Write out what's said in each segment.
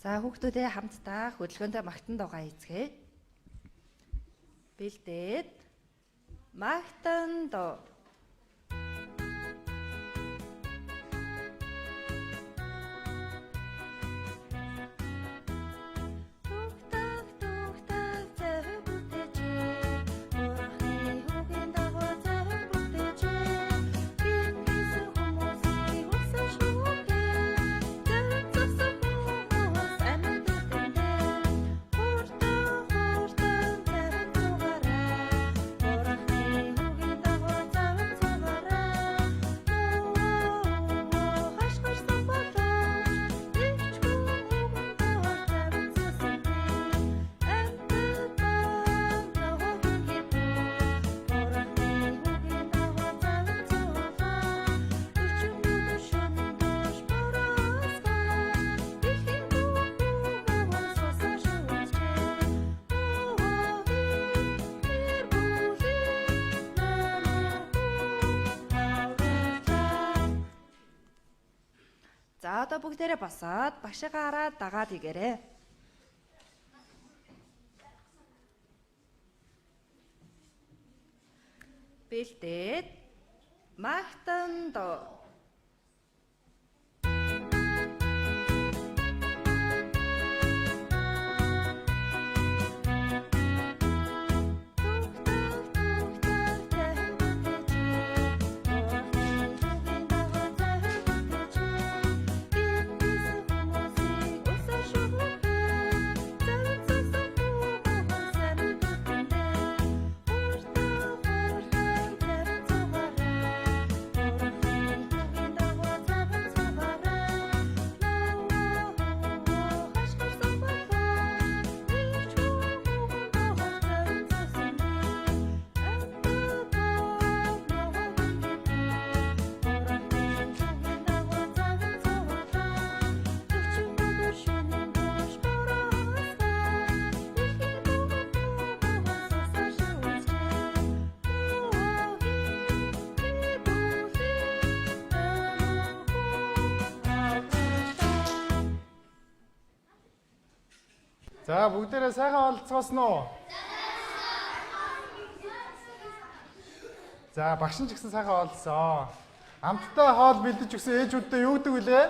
За хүүхдүүдээ хамтдаа хөдөлгөөнтэй магтан дугаа эзгээ. Бэлдээд магтан дуу. За одоо бүгдээрээ босоод багшигаа хараад дагаад игээрэй. Бэлдээд магтан дуу. За бүгдээрээ сайхан олцгоосон уу? За багш нь ч гэсэн сайхан олцсон. Хамтдаа хоол бэлдэж өгсөн ээжүүдтэй юу гэдэг вүлээ?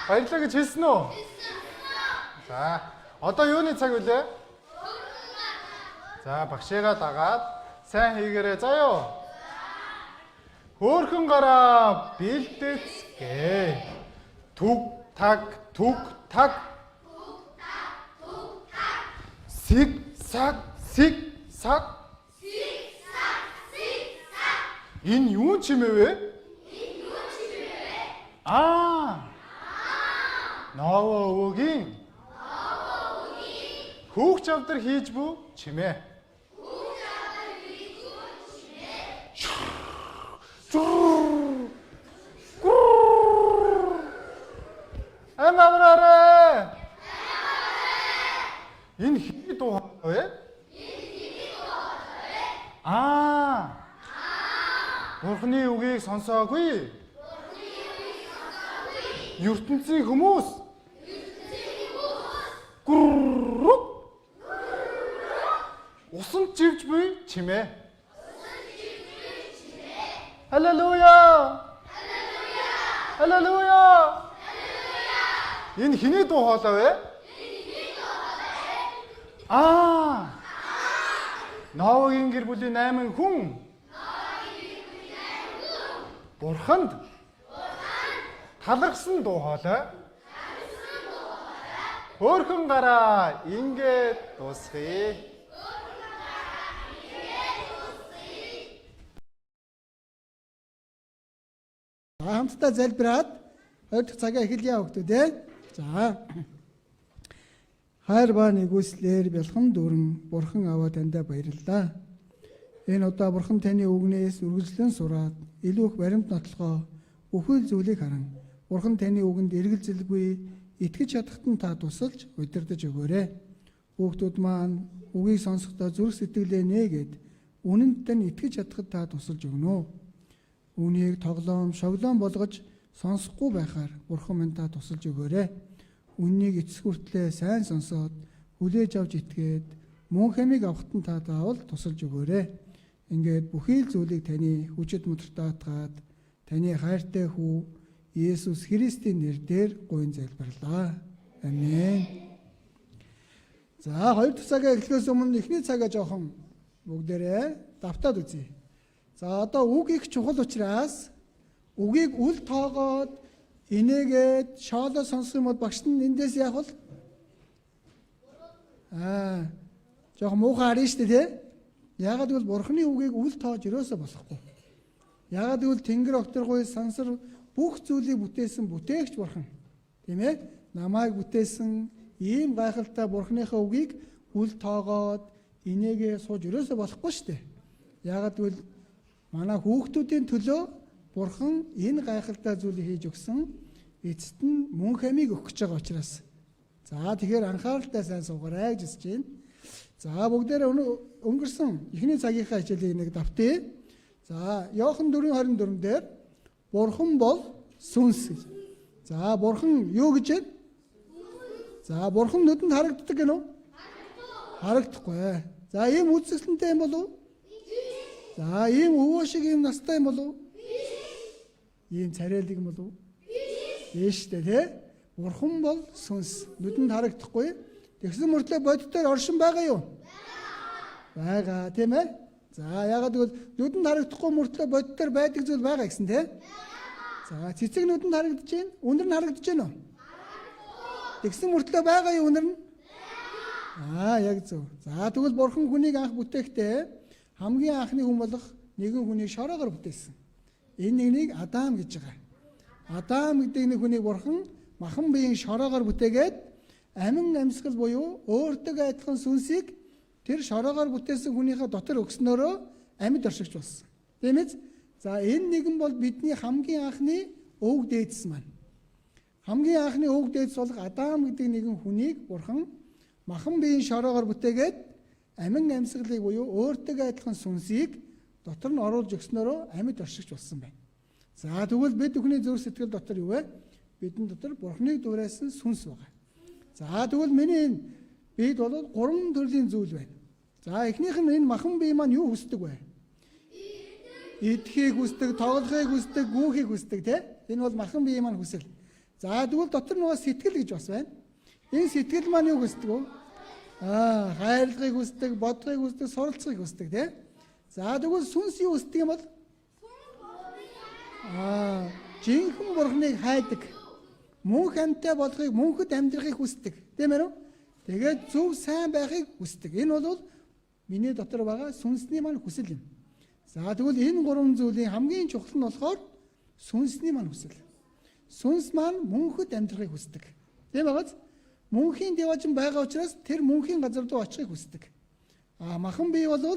Баярлалаа гэж хэлсэн үү? За одоо юуны цаг вүлээ? За багшигаа дагаад сайн хийгээрэй заяо. Хөөрхөн гараа бэлдэцгээ. Түг таг. Сиг саг. Энэ юу чимээ вэ? Наава өвөгийн хүүхч авдар хийж бүү чимээ. Амаараа. Энэ хий дуу вэ? Бурхны үгийг сонсоогүй. ертөнцийн хүмүүс. Усан живж буй чимээ. Халелуя. Энэ хиний дуу хоолой вэ? Ноагийн гэр бүлийн 8 хүн. Бурханд талархсан дуу хоолой. Хөөрхөн гараа ингээд дуусгая. Хамтдаа залбираад 2 дахь цагаа эхэлье хүүхдүүд. За. Хайр ба нэгүслэр бэлхэн дүрэн Бурхан аваа тандаа баярлалаа. Энэ удаа Бурхан таны үгнээс үргэлжлэн сураад илүү их баримт нотлохоо бүхэл зүйлийг харан Бурхан таны үгэнд эргэлзэлгүй итгэж чадахтан та тусалж удирдах өгөөрэй. Хүүхдүүд маань үгийг сонсохдоо зүрх сэтгэлээ нээгээд үнэнд тань итгэж чадахад та тусалж өгнө. Үнийг тоглоом, шоглоом болгож сонсохгүй байхаар Бурхан минь та тусалж өгөөрэй. үннийг эцэс хүртлээр сайн сонсоод хүлээж авч итгээд мөн хэмиг авахтан та заавал тусалж өгөөрэй. Ингээд бүхий л зүйлийг таны хүчит мөдөртөатгаад таны хайртай хүү Есүс Христийн нэрээр гуйн залбирлаа. Амен. За 2 дахь цагаа эхлэхээс өмнө эхний цагаа жоохон бүгдээрээ давтаад үзье. За одоо үг их чухал учраас үгийг үл тоогоод инээгээд шоолоо сонсох юм бол багш нь эндээс яах вэ? Жоохон муухай харна шүү дээ, тий? Яагаад гэвэл Бурхны үгийг үл тоож өрөөсөө болохгүй. Яагаад гэвэл Тэнгэр огторгой сансар бүх зүйлийг бүтээсэн бүтээгч Бурхан. Тийм ээ? Намайг бүтээсэн ийм гайхалтай Бурхныхаа үгийг үл тоогоод инээгээ сууж өрөөсөө болохгүй шүү дээ. Яагаад гэвэл манай хүүхдүүдийн төлөө Бурхан энэ гайхалтай зүйлийг хийж өгсөн. Эцэст нь мөн хэмиг өгөх гэж байгаа учраас. За тэгэхээр анхааралтай сайн суугаарай гэж хэлж байна. За бүгдээрээ өнгөрсөн эхний цагийнхаа хичээлийг нэг давтъя. За Иохан 4:24 дээр Бурхан бол сүнс гэж. За Бурхан юу гэж байна? За Бурхан нүдэнд харагддаг гэнэ үү? Харагдахгүй. За ийм үзэсгэлэнтэй юм болов уу? За ийм өвөө шиг ийм настай юм болов уу? Ийм царайлаг юм болов уу? Биш дээ, тий? Бурхан бол сүнс. Нүдэнд харагдахгүй. Тэгсэн мөртлөө бодитоор оршин байгаа юу? Байгаа, тийм ээ? За ягаад гэвэл нүдэнд харагдахгүй мөртлөө бодитоор байдаг зүйл байгаа гэсэн, тий? За цэцэг нүдэнд харагдаж байна. Үнэр нь харагдаж байна уу? Тэгсэн мөртлөө байгаа юу үнэр нь? Яг зөв. За тэгвэл Бурхан хүнийг анх бүтээхдээ хамгийн анхны хүн болох нэгэн хүнийг шороогоор бүтээсэн. Энэ нэгнийг Адам гэж байгаа. Адам гэдэг нэг хүнийг Бурхан махан биеийн шороогоор бүтээгээд амин амьсгал буюу өөртөө адилхан сүнсийг тэр шороогоор бүтээсэн хүнийхээ дотор өгснөөрөө амьд оршигч болсон. Тийм ээ? За энэ нэгэн бол бидний хамгийн анхны өвөг дээдс маань. Хамгийн анхны өвөг дээдс болох Адам гэдэг нэгэн хүнийг Бурхан махан биеийн шороогоор бүтээгээд амин амьсгалыг буюу өөртөө адилхан сүнсийг дотор нь оруулж өгснөөрөө амьд оршигч болсон байна. За тэгвэл бид бүхний зүрх сэтгэл дотор юу вэ? Бидний дотор Бурханыг дуурайсан сүнс байгаа. За тэгвэл миний бид бол 3 төрлийн зүйл байна. За эхнийх нь энэ махан бие маань юу хүсдэг вэ? Идэхийг хүсдэг, тоглохыг хүсдэг, гүүхийг хүсдэг, тийм? Энэ бол махан бие маань хүсэл. За тэгвэл дотор нь сэтгэл гэж бас байна. Энэ сэтгэл маань юу хүсдэг вэ? Хайрлагыг хүсдэг, бодохыг хүсдэг, суралцахыг хүсдэг, тийм? За тэгвэл сүнс юу хүсдэг юм бол? Жинхэнэ Бурханыг хайдаг. Мөнх амьтаа болохыг, мөнхөд амьдрахыг хүсдэг. Тийм ээ? Тэгээд зөв сайн байхыг хүсдэг. Энэ бол миний дотор байгаа сүнсний маань хүсэл юм. За тэгвэл энэ 3 зүйлийн хамгийн чухал нь болохоор сүнсний маань хүсэл. Сүнс маань мөнхөд амьдрахыг хүсдэг. Тийм байгааз? Мөнхийн деважин байгаа учраас тэр мөнхийн газар руу очихыг хүсдэг. Махан бие бол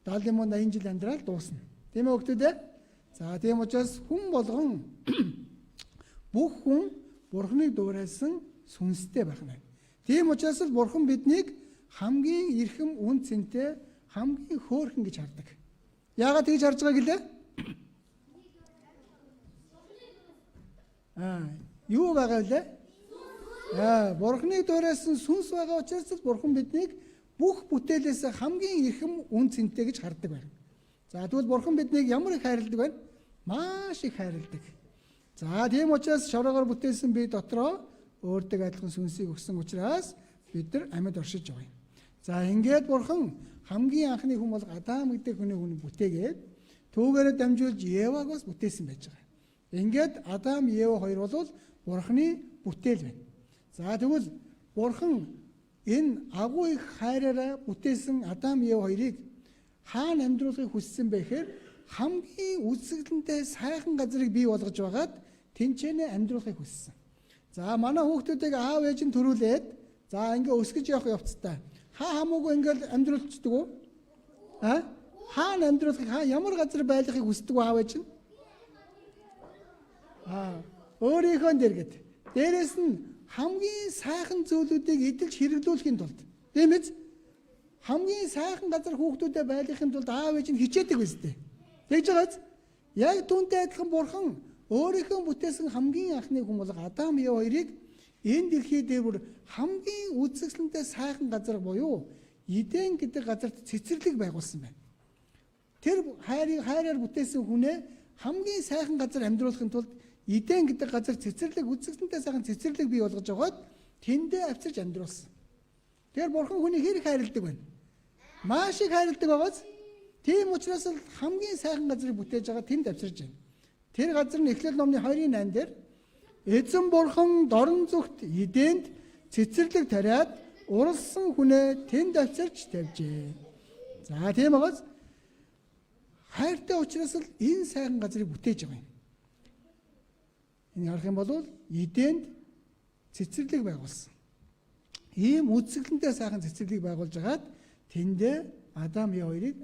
70-80 жил амьдрал дуусна. Тийм ээ хөлтөө? За тийм учраас хүн болгон бүх хүн Бурханыг дуурайсан сүнстэй байх нь. Тийм учраас л Бурхан биднийг хамгийн эрхэм үн цэнтэй, хамгийн хөөрхөн гэж хардаг. Яагаад тэгж харж байгааг гэлээ? Юу байгаа вэ? Бурханыг дуурайсан сүнс байгаа учраас л Бурхан биднийг бүх бүтээлээс хамгийн эрхэм үн цэнтэй гэж хардаг байна. За тэгвэл Бурхан биднийг ямар их хайрладаг вэ? Маш их хайрладаг. За тийм учраас шороогоор бүтээсэн бие дотроо өөртөө адилхан сүнсийг өгсөн учраас бид нар амьд оршиж байгаа юм. За ингээд Бурхан хамгийн анхны хүн бол Адам гэдэг хүнийг бүтээгээд түүгээрээ дамжуулж Еваг бас бүтээсэн байж байгаа. Ингээд Адам, Ева хоёр бол Бурханы бүтээл байна. За тэгвэл Бурхан энэ агуу их хайраараа бүтээсэн Адам, Ева хоёрыг хаана амьдруулахыг хүссэн бэ гэхээр хамгийн үзэсгэлэнтэй сайхан газрыг бий болгож байгаад тэнцэнэ амьдруулахыг хүссэн. За манай хүүхдүүдийг аав ээж нь төрүүлээд за ингээ өсгөж явах явцтай. Хамаагүй ингээл амьдруулцдаг уу? Хаана амьдруулахыг ямар газар байлгахыг хүсдэг үү аав ээж нь? Өөрийнхөө дэргэд. Дээрээс нь хамгийн сайхан зүйлүүдийг эдэлж хэрэглүүлэхийн тулд. Тийм ээ? Хамгийн сайхан газар хүүхдүүдэд байлгахын тулд аав ээж нь хичээдэг байстэй. Тэгж байгааз яг түүнтэй адилхан Бурхан өөрийнхөө бүтээсэн хамгийн анхны хүн бол Адам, Ева хоёрыг энэ дэлхий дээр бүр хамгийн үзэсгэлэнтэй сайхан газар буюу Эден гэдэг газарт цэцэрлэг байгуулсан байна. Тэр хайраар бүтээсэн хүнээ хамгийн сайхан газар амьдруулахын тулд Эден гэдэг газар цэцэрлэг үзэсгэлэнтэй сайхан цэцэрлэг бий болгож байгаад тэндээ авчирч амьдруулсан. Тэр бурхан хүний хэрэг хайрладаг байна. Маш их хайрладаг байгааз тийм учраас л хамгийн сайхан газрыг бүтээж байгаа тэнд авчирч байна. Тэр газар нь Эхлэл номны 2:8 дээр эзэн бурхан дорн зүгт Эденд цэцэрлэг тариад уралсан хүнээ тэнд авчирч тавьжээ. За тийм байгааз хайртай учраас л энэ сайхан газрыг бүтээж байгаа юм. Энэ харах юм бол Эденд цэцэрлэг байгуулсан. Ийм үзэсгэлэнтэй сайхан цэцэрлэг байгуулж агаад тэндээ Адам Яв хоёрыг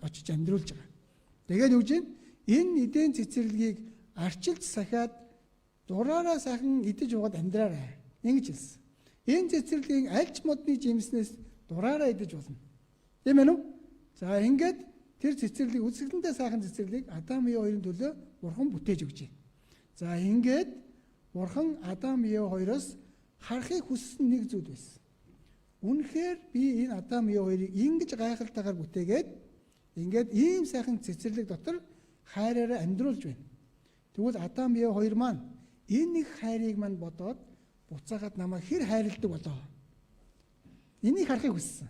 очиж амьдруулж байгаа. Тэгээд юу гэж энэ Эден цэцэрлэгийг арчилж сахиад дураараа сайхан идэж уугаад амьдраарай. Ингэж хэлсэн. Энэ цэцэрлэгийг аль ч модны жимснээс дураараа идэж болно. Тийм ээ үү? За ингээд тэр цэцэрлэг үзэсгэлэнтэй сайхан цэцэрлэгийг Адам Яв хоёрын төлөө Бурхан бүтээж өгч байна. За ингээд Бурхан Адам Яв хоёроос харахыг хүссэн нэг зүйл байсан. Үнэхээр би энэ Адам Яв хоёрыг ингэж гайхалтайгаар бүтээгээд ингээд ийм сайхан цэцэрлэг дотор хайраараа амьдруулж байна. Тэгвэл Адам Яв хоёр маань энэ их хайрыг мань бодоод буцаагаад намайг хэр хайрладаг болоо. Энийг харахыг хүссэн.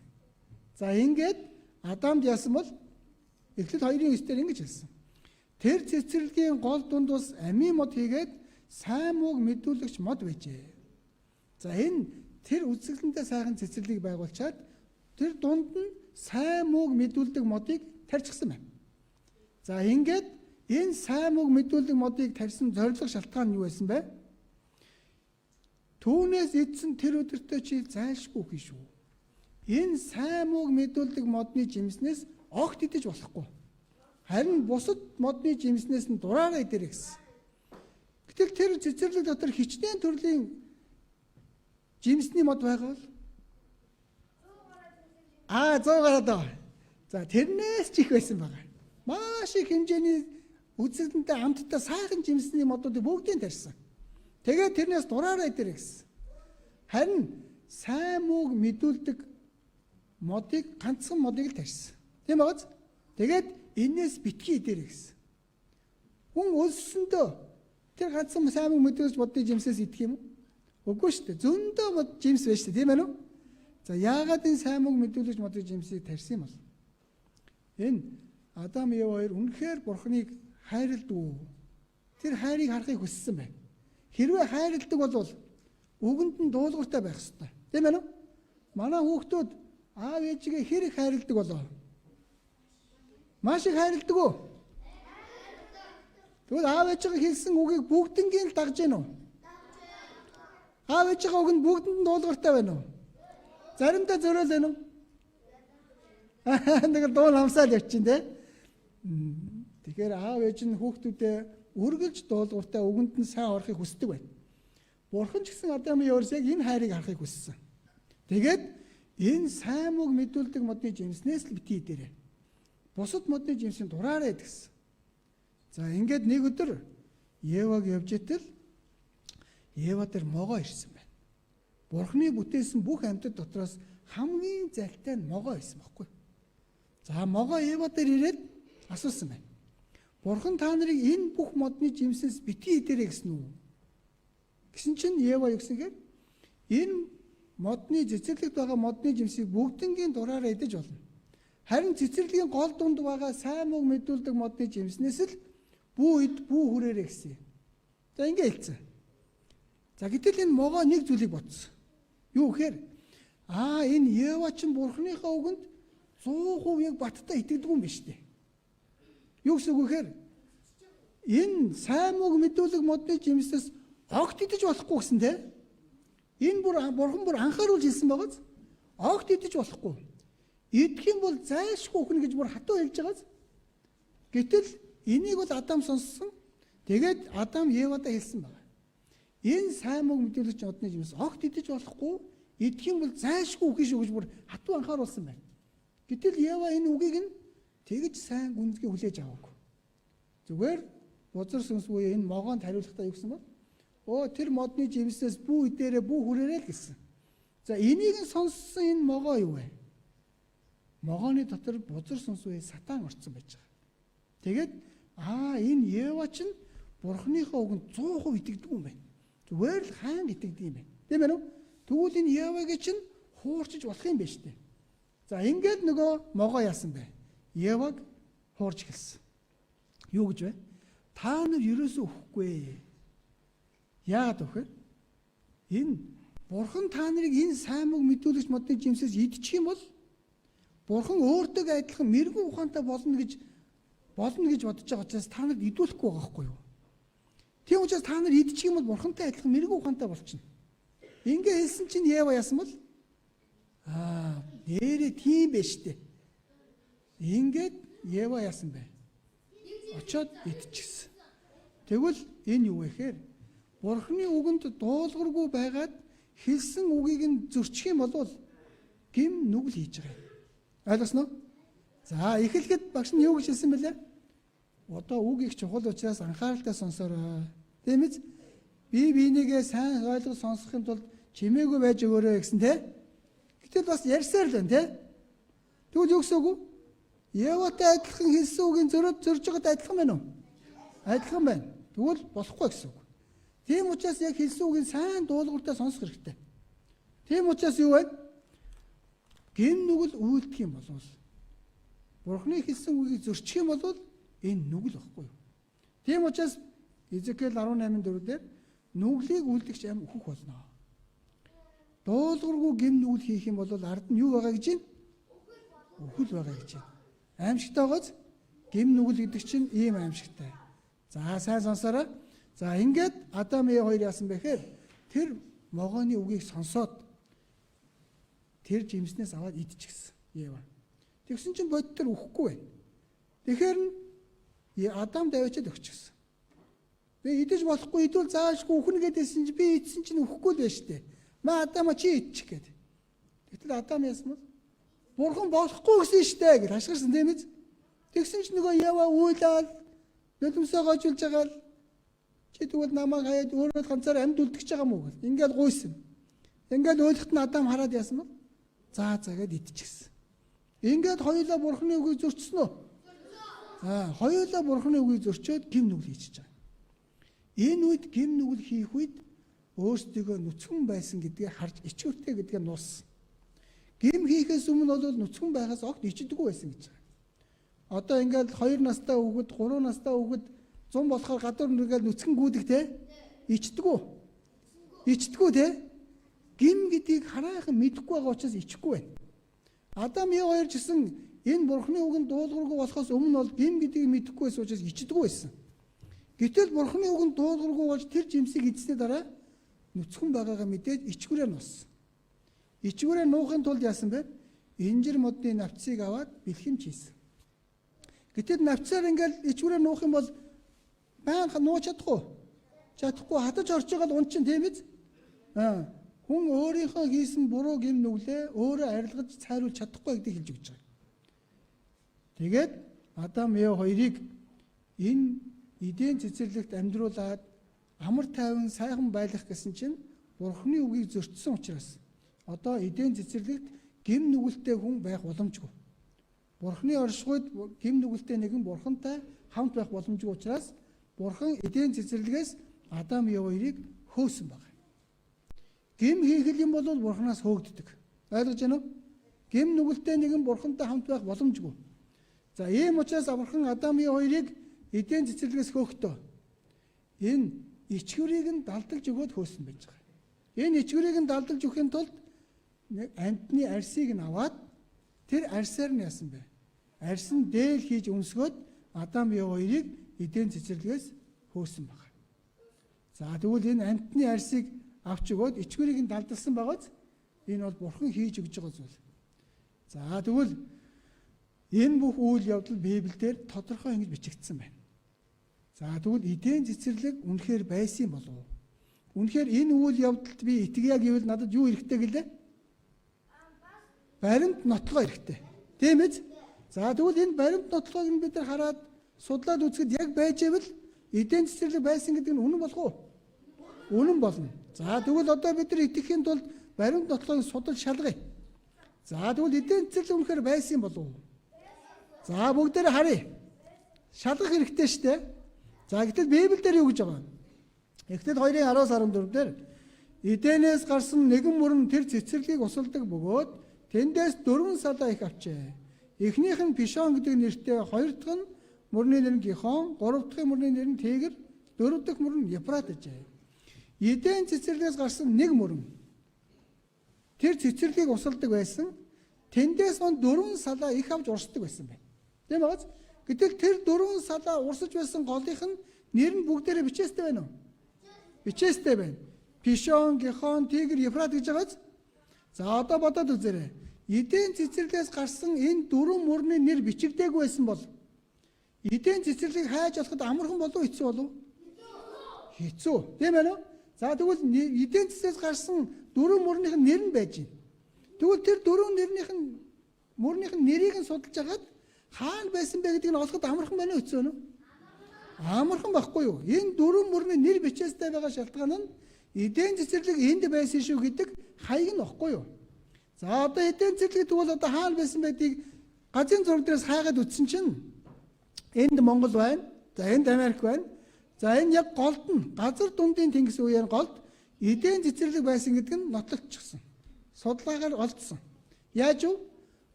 За ингээд Адамд яасан бол Эхлэл 2:9 дээр ингэж хэлсэн. Тэр цэцэрлэгийн гол дунд бас амийн мод хийгээд сайн мууг мэдүүлэгч мод байжээ. За энэ тэр үзэсгэлэнтэй сайхан цэцэрлэгийг байгуулчаад тэр дунд нь сайн мууг мэдүүлдэг модыг тарьчихсан байна. За ингээд энэ сайн мууг мэдүүлдэг модыг тарьсан зорилго шалтгаан нь юу байсан бэ? Түүнээс эдсэн тэр өдөртөө чи зайлшгүй хий шүү. Энэ сайн мууг мэдүүлдэг модны жимснээс огт идэж болохгүй. Харин бусад модны жимснээс нь дураараа идэрэй гэсэн. Гэтэл тэр цэцэрлэг дотор хичнээн төрлийн жимсний мод байгаа бол 100 гараад байгаа. За тэрнээс ч их байсан байгаа. Маш их хэмжээний үзэгдэнтэй амттай сайхан жимсний модуудыг бүгдийг тарьсан. Тэгээд тэрнээс дураараа идэрэй гэсэн. Харин сайн мууг мэдүүлдэг модыг ганцхан модыг л тарьсан. Тийм байгааз? Тэгээд энээс битгий идэрэй гэсэн. Хүн өлсөндөө тэр ганцхан сайн мууг мэдүүлж модны жимсээс идэх юм уу? Үгүй шүү дээ. Зөндөө мод жимс байж тээ, тийм ээ үү? За яагаад энэ сайн мууг мэдүүлж модны жимсийг тарьсан юм бол? Энэ Адам Яв хоёр үнэхээр Бурханыг хайрладаг. Тэр хайрыг харахыг хүссэн байна. Хэрвээ хайрладаг бол үгэнд нь дуулууртай байх ёстой. Тийм ээ үү? Манай хүүхдүүд аав ээжигээ хэрэг хайрладаг болоо. Маш их хайрладаг уу? Тэгвэл аав ээжигээ хэлсэн үгийг бүгднгийн л дагж гэнэ үү? Аав ээжигээ үгэнд бүгдэнд нь дуулууртай байна уу? Заримдаа зөрөөл байна уу? Нэг дуун амсаал явчихин те. Тэгэхээр аав ээж нь хүүхдүүдээ үргэлж дуулууртай үгэнд нь сайн орохыг хүсдэг байна. Бурхан ч гэсэн Адам Яваас яг энэ хайрыг харахыг хүссэн. Тэгээд энэ сайн мууг мэдүүлдэг модны жимснээс л битгий дээрээ. Бусад модны жимсийн дураараа гэдгсэн. За ингээд нэг өдөр Еваг явж итэл Ева тэр могоо ирсэн байна. Бурханы бүтээсэн бүх амьтад дотроос хамгийн залтай нь могоо байсан байхгүй. За могоо Ева дээр ирээд асуусан байна. Бурхан та нарыг энэ бүх модны жимсээс битгий идэрэй гэсэн үү? Гэсэн чинь Ева юу гэсэнгээр энэ модны цэцэрлэгт байгаа модны жимсийг бүгднгийн дураараа идэж болно. Харин цэцэрлэгийн гол дунд байгаа сайн мууг мэдүүлдэг модны жимснээс л бүү ид бүү хүрээрэй гэсэн. За ингэ хэлсэн. За гэтэл энэ могоо нэг зүйлийг бодсон. Юу гэхээр энэ Ева чинь Бурханыхаа үгэнд 100% яг баттай итгэдэг юм биш үү? Юу гэсэн үг гэхээр энэ сайн мууг мэдүүлэг модны жимснээс огт идэж болохгүй гэсэн те. Энэ Бурхан бүр анхааруулж хэлсэн байгааз огт идэж болохгүй. Идэх юм бол зайлшгүй өхнө гэж бүр хатуу хэлж байгааз. Гэтэл энийг бол Адам сонссон. Тэгээд Адам Евадаа хэлсэн байна. Энэ сайн мууг мэдүүлэгч модны жимс огт идэж болохгүй. Идэх юм бол зайлшгүй үгүй шүү гэж бүр хатуу анхааруулсан байна. Гэтэл Ева энэ үгийг нь тэгж сайн гүнзгий хүлээж аваагүй. Зүгээр бузар сүнс буюу энэ могоонд хариулахдаа юу гэсэн бол тэр модны жимснээс бүү идээрээ бүү хүрээрээ л гэсэн. За энийг нь сонссон энэ могоо юу вэ? Могооны дотор бузар сүнс үе сатан орцсон байж байгаа. Тэгээд энэ Ева чинь Бурхныхоо үгэнд 100% итгэдэг юм байна. Зүгээр л хаан итгэдэг юм байна. Тийм ээ үү? Тэгвэл энэ Евагийн чинь хуурчиж болох юм байна шүү дээ. За ингээд нөгөө могоо яасан бэ? Еваг хуурж эхэлсэн. Юу гэж вэ? Та нар ерөөсөө өхгүй. Яагаад вэ? Энэ Бурхан та нарыг энэ сайн мөг мэдүүлэгч модны жимсээс идчих юм бол Бурхан өөртөө адилхан мэрэгэн ухаантай болно гэж бодож байгаа учраас та нарт идүүлэхгүй байгаа байхгүй юу? Тийм учраас та нар идчих юм бол Бурхантай адилхан мэрэгэн ухаантай болчихно. Ингээ хэлсэн чинь Ева яасан бол нэрээ тийм байж тээ. Ингээд Ева яасан бэ? Очоод идчихсэн. Тэгвэл энэ юу вэ гэхээр Бурханы үгэнд дуулуургүй байгаад хэлсэн үгийг нь зөрчих юм бол гим нүгэл хийж байгаа юм. Ойлгосноо? За эхлэхэд багш нь юу гэж хэлсэн бэлээ? Одоо үг их чухал учраас анхааралтай сонсоорой. Тийм ээ? Би бинийгээ сайн ойлгож сонсохын тулд чимээгүй байж өгөөрэй гэсэн те. Гэтэл бас ярьсаар л байна те. Тэгвэл юу гэсэн үг вэ? Еватай адилхан хэлсэн үгийн зорж байгаад адилхан байна уу? Адилхан байна. Тэгвэл болохгүй гэсэн үг. Тийм учраас яг хэлсэн үгийн сайн дуулууртай сонсох хэрэгтэй. Тийм учраас юу вэ? Гин нүгэл үйлдэх юм бол Бурхны хэлсэн үгийг зөрчих юм бол энэ нүгэл байхгүй юу? Тийм учраас Изекэл 18:4 дээр нүглийг үйлдэгч ам өөхөх болно. Дуулуургүй гин нүгэл хийх юм бол ард нь юу байгаа гэж байна? Өхөл байгаа гэж байна. Аимшигтайгоос гин нүгэл гэдэг чинь ийм аимшигтай. За сайн сонсоорой. За ингээд Адам Ева хоёр яасан бэ гэхээр тэр могооны үгийг сонсоод тэр жимснээс аваад идчихсэн Ева. Тэгсэн чинь бод тэр өхгүй байна. Тэгэхээр Адам давичаад өгчихсэн. Би идэж болохгүй идвэл заашгүй үхнэ гэдээсэн чинь би идсэн чинь өхгүй л байна штэ. Ма Адама чи идчих гээд. Гэтэл Адам яасан бэ? Бурхан болохгүй гэсэн штэ гэж хашгирсан тийм ээ. Тэгсэн чинь нөгөө Ева уйлаад нулимсоо гожулж байгаа л чи тэгвэл намайг хаяад өөрөө ганцаар амьд үлдчихэж байгаа мó гэл. Ингээл гуйсан. Ингээл ойлголт нь Адам хараад яасан бэ? За гэд идчихсэн. Ингээд хоёулаа Бурханы үгийг зөрчсөн үү? Хоёулаа Бурханы үгийг зөрчөөд гим нүгэл хийчихэж байгаа. Энэ үед гим нүгэл хийх үед өөрсдөө нүцгэн байсан гэдгийг харж ичгүүртэй гэдгийг нууссан. Гим хийхээс өмнө бол нүцгэн байхаас огт ичдэггүй байсан гэж байгаа. Одоо ингээд 2 настай хүүхэд, 3 настай хүүхэд 100 болохоор гадуур нүргээл нүцгэн гүйдэг те? Ичдэггүй. Ичдэггүй те? Гим гэдгийг хараахан мэдэхгүй байгаа учраас ичихгүй байна. Адам Ева хоёр ч гэсэн энэ Бурханы үгэнд дуулуургүй болохоос өмнө бол гим гэдгийг мэдэхгүй байсан учраас ичдэггүй байсан. Гэтэл Бурханы үгэнд дуулуургүй болж тэр жимсийг идсний дараа нүцгэн байгаагаа мэдээд ичгүүрээр нууссан. Ичгүүрээр нуухын тулд яасан бэ? Инжир модны навцыг аваад бэлхэмж хийсэн. Гэтэл навцаар ингээл ичгүүрээр нуух юм бол байнга нууж чадахгүй. Чадахгүй хатаж орж байгаа л унчин тийм биз? Хүн өөрийнхөө хийсэн буруу гим нүглээ өөрөө арилгаж цайруулж чадахгүй гэдгийг хэлж өгч байгаа. Тэгээд Адам Ева хоёрыг энэ эдийн цэцэрлэгт амьдруулад амар тайван сайхан байлгах гэсэн чинь Бурханы үгийг зөрчсөн учраас одоо эдийн цэцэрлэгт гим нүгэлтэй хүн байх боломжгүй. Бурханы оршихуйд гим нүгэлтэй нэгэн Бурхантай хамт байх боломжгүй учраас Бурхан эдийн цэцэрлэгээс Адам Ева хоёрыг хөөсөн байна. Гим хийх юм бол Бурханаас хөөгддөг. Ойлгож байна уу? Гим нүгэлтэй нэгэн Бурхантай хамт байх боломжгүй. За ийм учраас Бурхан Адам Ева хоёрыг эдийн цэцэрлэгээс хөөгтөө. Энэ ичгүүрийг нь далдалж өгөөд хөөсөн байж байгаа. Энэ ичгүүрийг нь далдалж өгөхийн тулд амьтны арсыг нь аваад тэр арсаар нь яасан бэ? Арс нь дээл хийж өмсгөөд Адам Ева хоёрыг эдийн цэцэрлэгээс хөөсөн байна. За тэгвэл энэ амьтны арсыг авч өгөөд ичгүүрийг нь далдалсан байгааз энэ бол Бурхан хийж өгж байгаа зүйл. За тэгвэл энэ бүх үйл явдал Библиэлд тодорхой ингэж бичигдсэн байна. За тэгвэл эдийн цэцэрлэг үнэхээр байсан болов уу? Үнэхээр энэ үйл явдалд би итгэя гэвэл надад юу хэрэгтэй гэлээ? Баримт нотлогоо хэрэгтэй. Тийм ээ? За тэгвэл энэ баримт нотлогыг бид нар хараад судлаад үзэхэд яг байж ивэл эдийн цэцэрлэг байсан гэдэг нь үнэн болох уу? үнэн болно. За тэгвэл одоо бид нар итгэхийн тулд баримт нотлохыг судалж шалгая. За тэгвэл эдийн цэцэрлэг үнэхээр байсан юм болов уу? За бүгдээрээ харъя. Шалгах хэрэгтэй шүү дээ. За гэтэл Библиэлд юу гэж байгаа? Эхлэл 2:10-14 дээр Эденээс гарсан нэгэн мөрөн тэр цэцэрлэгийг усалдаг бөгөөд тэндээс 4 салаа их авчээ. Эхнийх нь Пишон гэдэг нэртэй, хоёр дахь нь мөрний нэр нь Гихон, гурав дахь мөрний нэр нь Тэгэр, дөрөв дэх мөр нь Ефрат гэжээ. Эден цэцэрлэгээс гарсан нэг мөрөн тэр цэцэрлэгийг усалдаг байсан. Тэндээс он 4 салаа их авч урсдаг байсан байна. Тийм үү? Гэтэл тэр 4 салаа урсаж байсан голынх нь нэр нь бүгдээрээ бичээстэй байна уу? Бичээстэй байна. Пишон, Гихон, Тэгэр, Ефрат гэж байгааз. За одоо бодоод үзээрэй. Эден цэцэрлэгээс гарсан энэ 4 мөрний нэр бичигдээгүй байсан бол эден цэцэрлэгийг хайж олоход амархан болов хэцүү болов? Хэцүү. Тийм ээ. За тэгвэл эден цэцэрлэгээс гарсан 4 мөрнийх нь нэр нь байж байна. Тэгвэл тэр 4 мөрнийх нь нэрийг нь судалж агаад хаана байсан бэ гэдгийг нь олоход амархан байна уу хэцүү вэ? Амархан байхгүй юу? Энэ 4 мөрний нэр бичээстэй байгаа шалтгаан нь эден цэцэрлэг энд байсан шүү гэдэг хаяг нь баггүй юу? За одоо эден цэцэрлэг тэгвэл одоо хаана байсан байдгийг газрын зураг дээрээс хайгаад үтсэн чинь энд Монгол байна. За энд Америк байна. За энэ яг голд нь газар дундын тэнгис үеийн голд эден цэцэрлэг байсан гэдэг нь нотлогдчихсон. Судалгаагаар олдсон. Яаж вэ?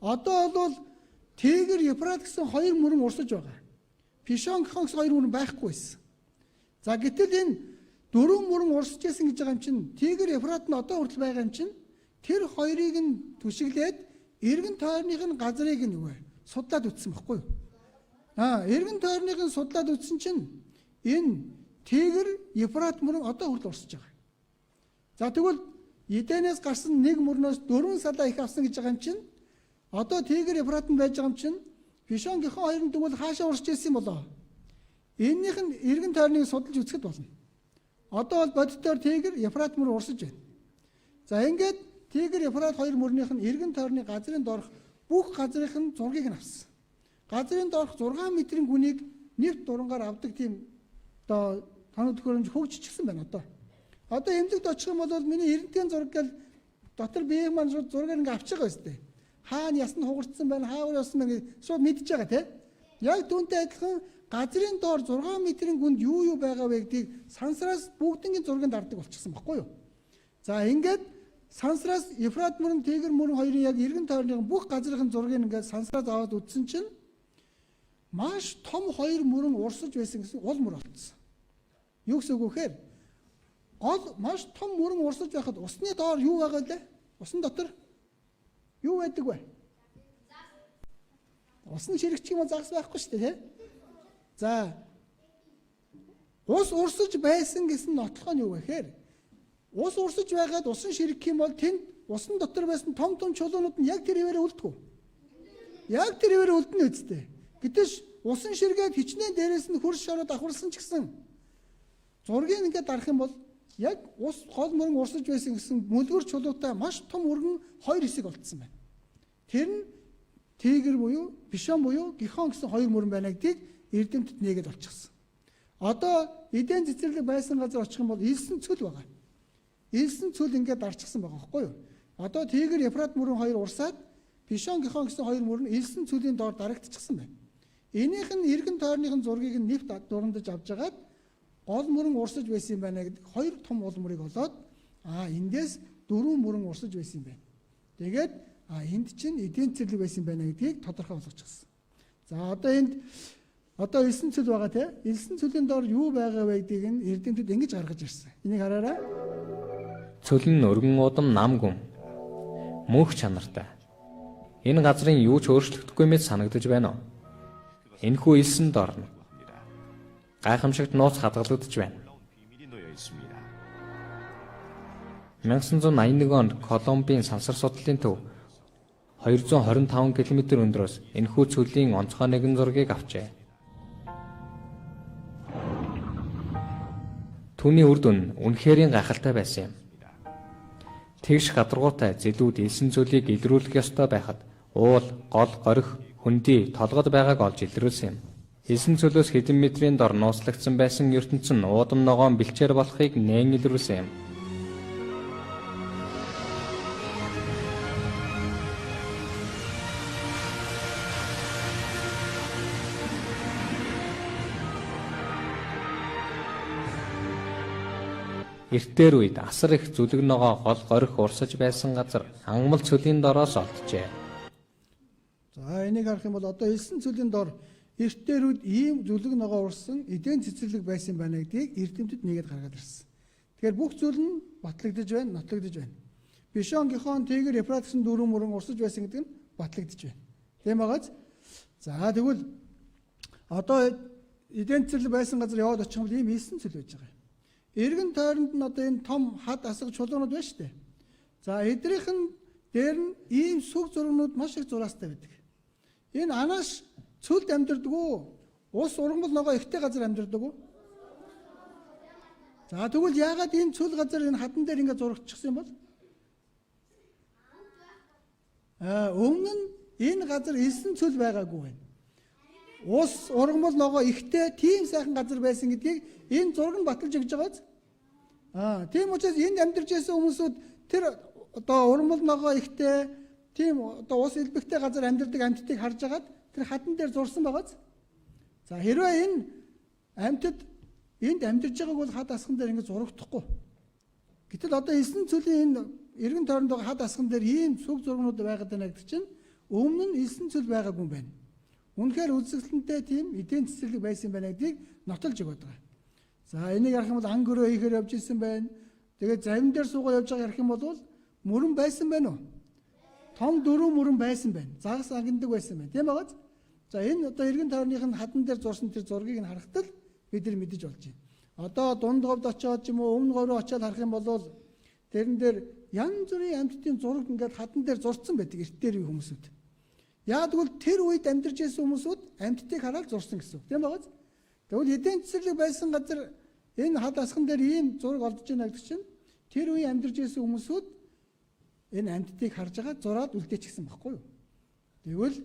Одоо бол Тэгэр, Ефрат гэсэн хоёр мөрөн урсаж байгаа. Пишон, Гихон гэсэн хоёр мөрөн байхгүй байсан. За гэтэл энэ 4 мөрөн урсаж байсан гэж байгаа юм чинь Тэгэр, Ефрат нь одоо хүртэл байгаа юм чинь тэр хоёрыг нь түшиглээд эргэн тойрных нь газрыг нь юу вэ? Судлаад үтсэн баггүй юу? Эргэн тойрных нь судлаад үтсэн чинь энэ Тэгэр, Ефрат мөрөн одоо хүртэл урсаж байгаа. За тэгвэл Эденээс гарсан нэг мөрнөөс 4 салаа их авсан гэж байгаа юм чинь одоо Тэгэр, Ефрат нь байж байгаа юм чинь Пишон, Гихон хоёр нь тэгвэл хаашаа урсаж ирсэн юм болоо? Эннийх нь эргэн тойрныг судалж үзэхэд болно. Одоо бол бодитоор Тэгэр, Ефрат мөр урсаж байна. За ингээд Тэгэр, Ефрат хоёр мөрнийх нь эргэн тойрны газрын доорх бүх газрынх нь зургийг нь авсан. Газрын доорх 6 метрийн гүнийг нэвт дурангаар авдаг тийм одоо тоног төхөөрөмж хөгжчихсэн байна одоо. Одоо эмнэлэгт очих юм бол миний эрдэнтийн зураг гэл дотор бие маань зургаар ингээ авчих байгаа өстэй. Хаана ясна хугарцсан байна, хаавар ясна байна гэж шууд мэдчихэж байгаа тийм. Яг түүнтэй адилхан газрын доор 6 метрийн гүнд юу байгаа вэ гэдгийг сансраас бүгднгийн зургийг дарддаг болчихсон баггүй юу? За ингээд сансраас Ефрат мөрөн, Тэгэр мөрөн хоёрын яг эргэн тойрны бүх газрын зургийг ингээд сансраас аваад үзсэн чинь маш том хоёр мөрөн урсаж байсан гэсэн уул мөр болцсон. Юу гэсэн үг вэ гэхээр гол маш том мөрөн урсаж байхад усны доор юу байгаа вэ? Усны дотор юу байдаг вэ? Усны ширэгч юм загас байхгүй шүү дээ, тийм. За ус урсаж байсан гэсэн нотлох нь юу вэ гэхээр ус урсаж байгаад усан ширэг юм бол тэнд усан дотор байсан том чулуунууд нь яг тэр хэвээрээ үлдэх үү? Яг тэр хэвээрээ үлдэнэ үсттэй. Гэтэл усан ширгээд хичнээн дээрээс нь хөрс шороо давхарсан ч гэсэн зургийг ингээд дарах юм бол яг ус гол мөрөн урсаж байсан гэсэн мөлгөр чулуутай маш том өргөн хоёр хэсэг болцсон байна. Тэр нь Тэгэр буюу Пишон буюу Гихон гэсэн хоёр мөрөн байна гэдгийг эрдэмтэд нээгээд олчихсан. Одоо эден цэцэрлэг байсан газар очих юм бол элсэн цөл байгаа. Элсэн цөл ингээд дарчихсан байгаа байхгүй юу? Одоо Тэгэр, Ефрат мөрөн хоёр урсаад Пишон, Гихон гэсэн хоёр мөрөн элсэн цөлийн доор дарагдчихсан байна. Энийх нь эргэн тойрных нь зургийг нь нэвт дурандаж авч агаад гол мөрөн урсаж байсан юм байна гэдэг хоёр том уул мөрийг олоод эндээс 4 мөрөн урсаж байсан юм байна. Тэгээд энд чинь эдийн цэцэрлэг байсан юм байна гэдгийг тодорхой болгочихсон. За одоо энд элсэн цөл байгаа тийм. Элсэн цөлийн доор юу байгаа вэ гэдгийг нь эрдэмтэд ингэж гаргаж ирсэн. Энийг хараарай. Цөл нь өргөн удам нам гүм. Мөнх чанартай. Энэ газрын юу ч өөрчлөгдөхгүй мэт санагдаж байна уу? Энэхүү элсэн дорно. Гайхамшигт нууц хадгалагдаж байна. 1981 онд Колумбийн сансар судлалын төв 225 км өндрөөс энэхүү цөлийн онцгой нэгэн зургийг авчээ. Түүний үр дүн үнэхээр гайхалтай байсан юм. Тэгш гадаргуутай зэлүүд элсэн цөлийг илрүүлэх ёстой байхад уул, гол, горих, хөндөй, толгод байгааг олж илрүүлсэн юм. Хэлсэн цөлөөс хэдэн метрийн дор нууцлагдсан байсан ертөнц нь уудам ногоон бэлчээр болохыг нээн илрүүлсэн юм. Эртээр үед асар их зүлэг ногоо гол горих урсаж байсан газар ангамл цөлийн дороос олджээ. За энийг харах юм бол одоо элсэн цөлийн дор эртээр үед ийм зүлэг ногоо урсан эдийн цэцэрлэг байсан байна гэдгийг эрдэмтэд нэгэд гаргаад ирсэн. Тэгэхээр бүх зүйл нь батлагдж байна, нотлогдож байна. Бишон гихон тэгэр Ефратсын дөрвөн мөрөн урсаж байсан гэдэг нь батлагдж байна. Тийм байгааз. За тэгвэл одоо эдийн цэцэрлэг байсан газар яваад очих юм бол ийм элсэн цөл байж байгаа юм. Эргэн тойронд нь одоо энэ том хад асаг чулуунууд байна шүү дээ. За эдрийнх нь дээр нь ийм сүг зургнууд маш их зураастай байдаг. Энэ анааш цөлд амьдардаг уу? Ус ургамал ногоо ихтэй газар амьдардаг уу? За тэгвэл яагаад энэ цөл газар энэ хатан дээр ингэ зурагчихсан юм бол? Өмнө нь энэ газар элсэн цөл байгаагүй байна. Ус ургамал ногоо ихтэй тийм сайхан газар байсан гэдгийг энэ зураг нь баталж өгч байгааз. Тийм учраас энд амьдарч байсан хүмүүсүүд тэр одоо ургамал ногоо ихтэй тийм одоо ус элбэгтэй газар амьдардаг амьтдыг харж агаад тэр хатан дээр зурсан байгааз. За хэрвээ энэ амьтад энд амьдарч байгааг бол хад асхан дээр ингэ зурагдахгүй. Гэтэл одоо элсэн цөлийн энэ эргэн тойронд байгаа хад асхан дээр ийм сүг зургнууд байгаад байна гэдэг чинь өмнө нь элсэн цөл байгаагүй юм байна. Үнэхээр үзэсгэлэнтэй тийм эдийн цэцэрлэг байсан байна гэдгийг нотолж өгöd байгаа. За энийг ярих юм бол анги өрөө хийхээр явж исэн байна. Тэгээд завин дээр суугаа явж байгаа ярих юм бол мөрөн байсан байна уу? Том дөрөв мөрөн байсан байна. Загас агнадаг байсан байна. Тийм байгааз. За энэ одоо эргэн тойрных нь хатан дээр зурсан тэр зургийг нь харахад л бид нар мэдэж болж байна. Одоо дунд говьд очиод ч юм уу өмнө говь руу очиод харах юм бол тэрэн дээр янз бүрийн амьтдын зураг ингээд хатан дээр зурцсан байдаг эртээр үе хүмүүсүүд. Яагтвэл тэр үед амьдарч байсан хүмүүсүүд амьтдыг хараад зурсан гэсэн үг. Тийм байгааз. Тэгвэл эдийн цэцэрлэг байсан газар энэ хад асхан дээр ийм зураг олдож байна гэдэг чинь тэр үе амьдарч байсан хүмүүсүүд энэ амьтдыг харж байгаа зураад үлдээчихсэн байхгүй юу? Тэгвэл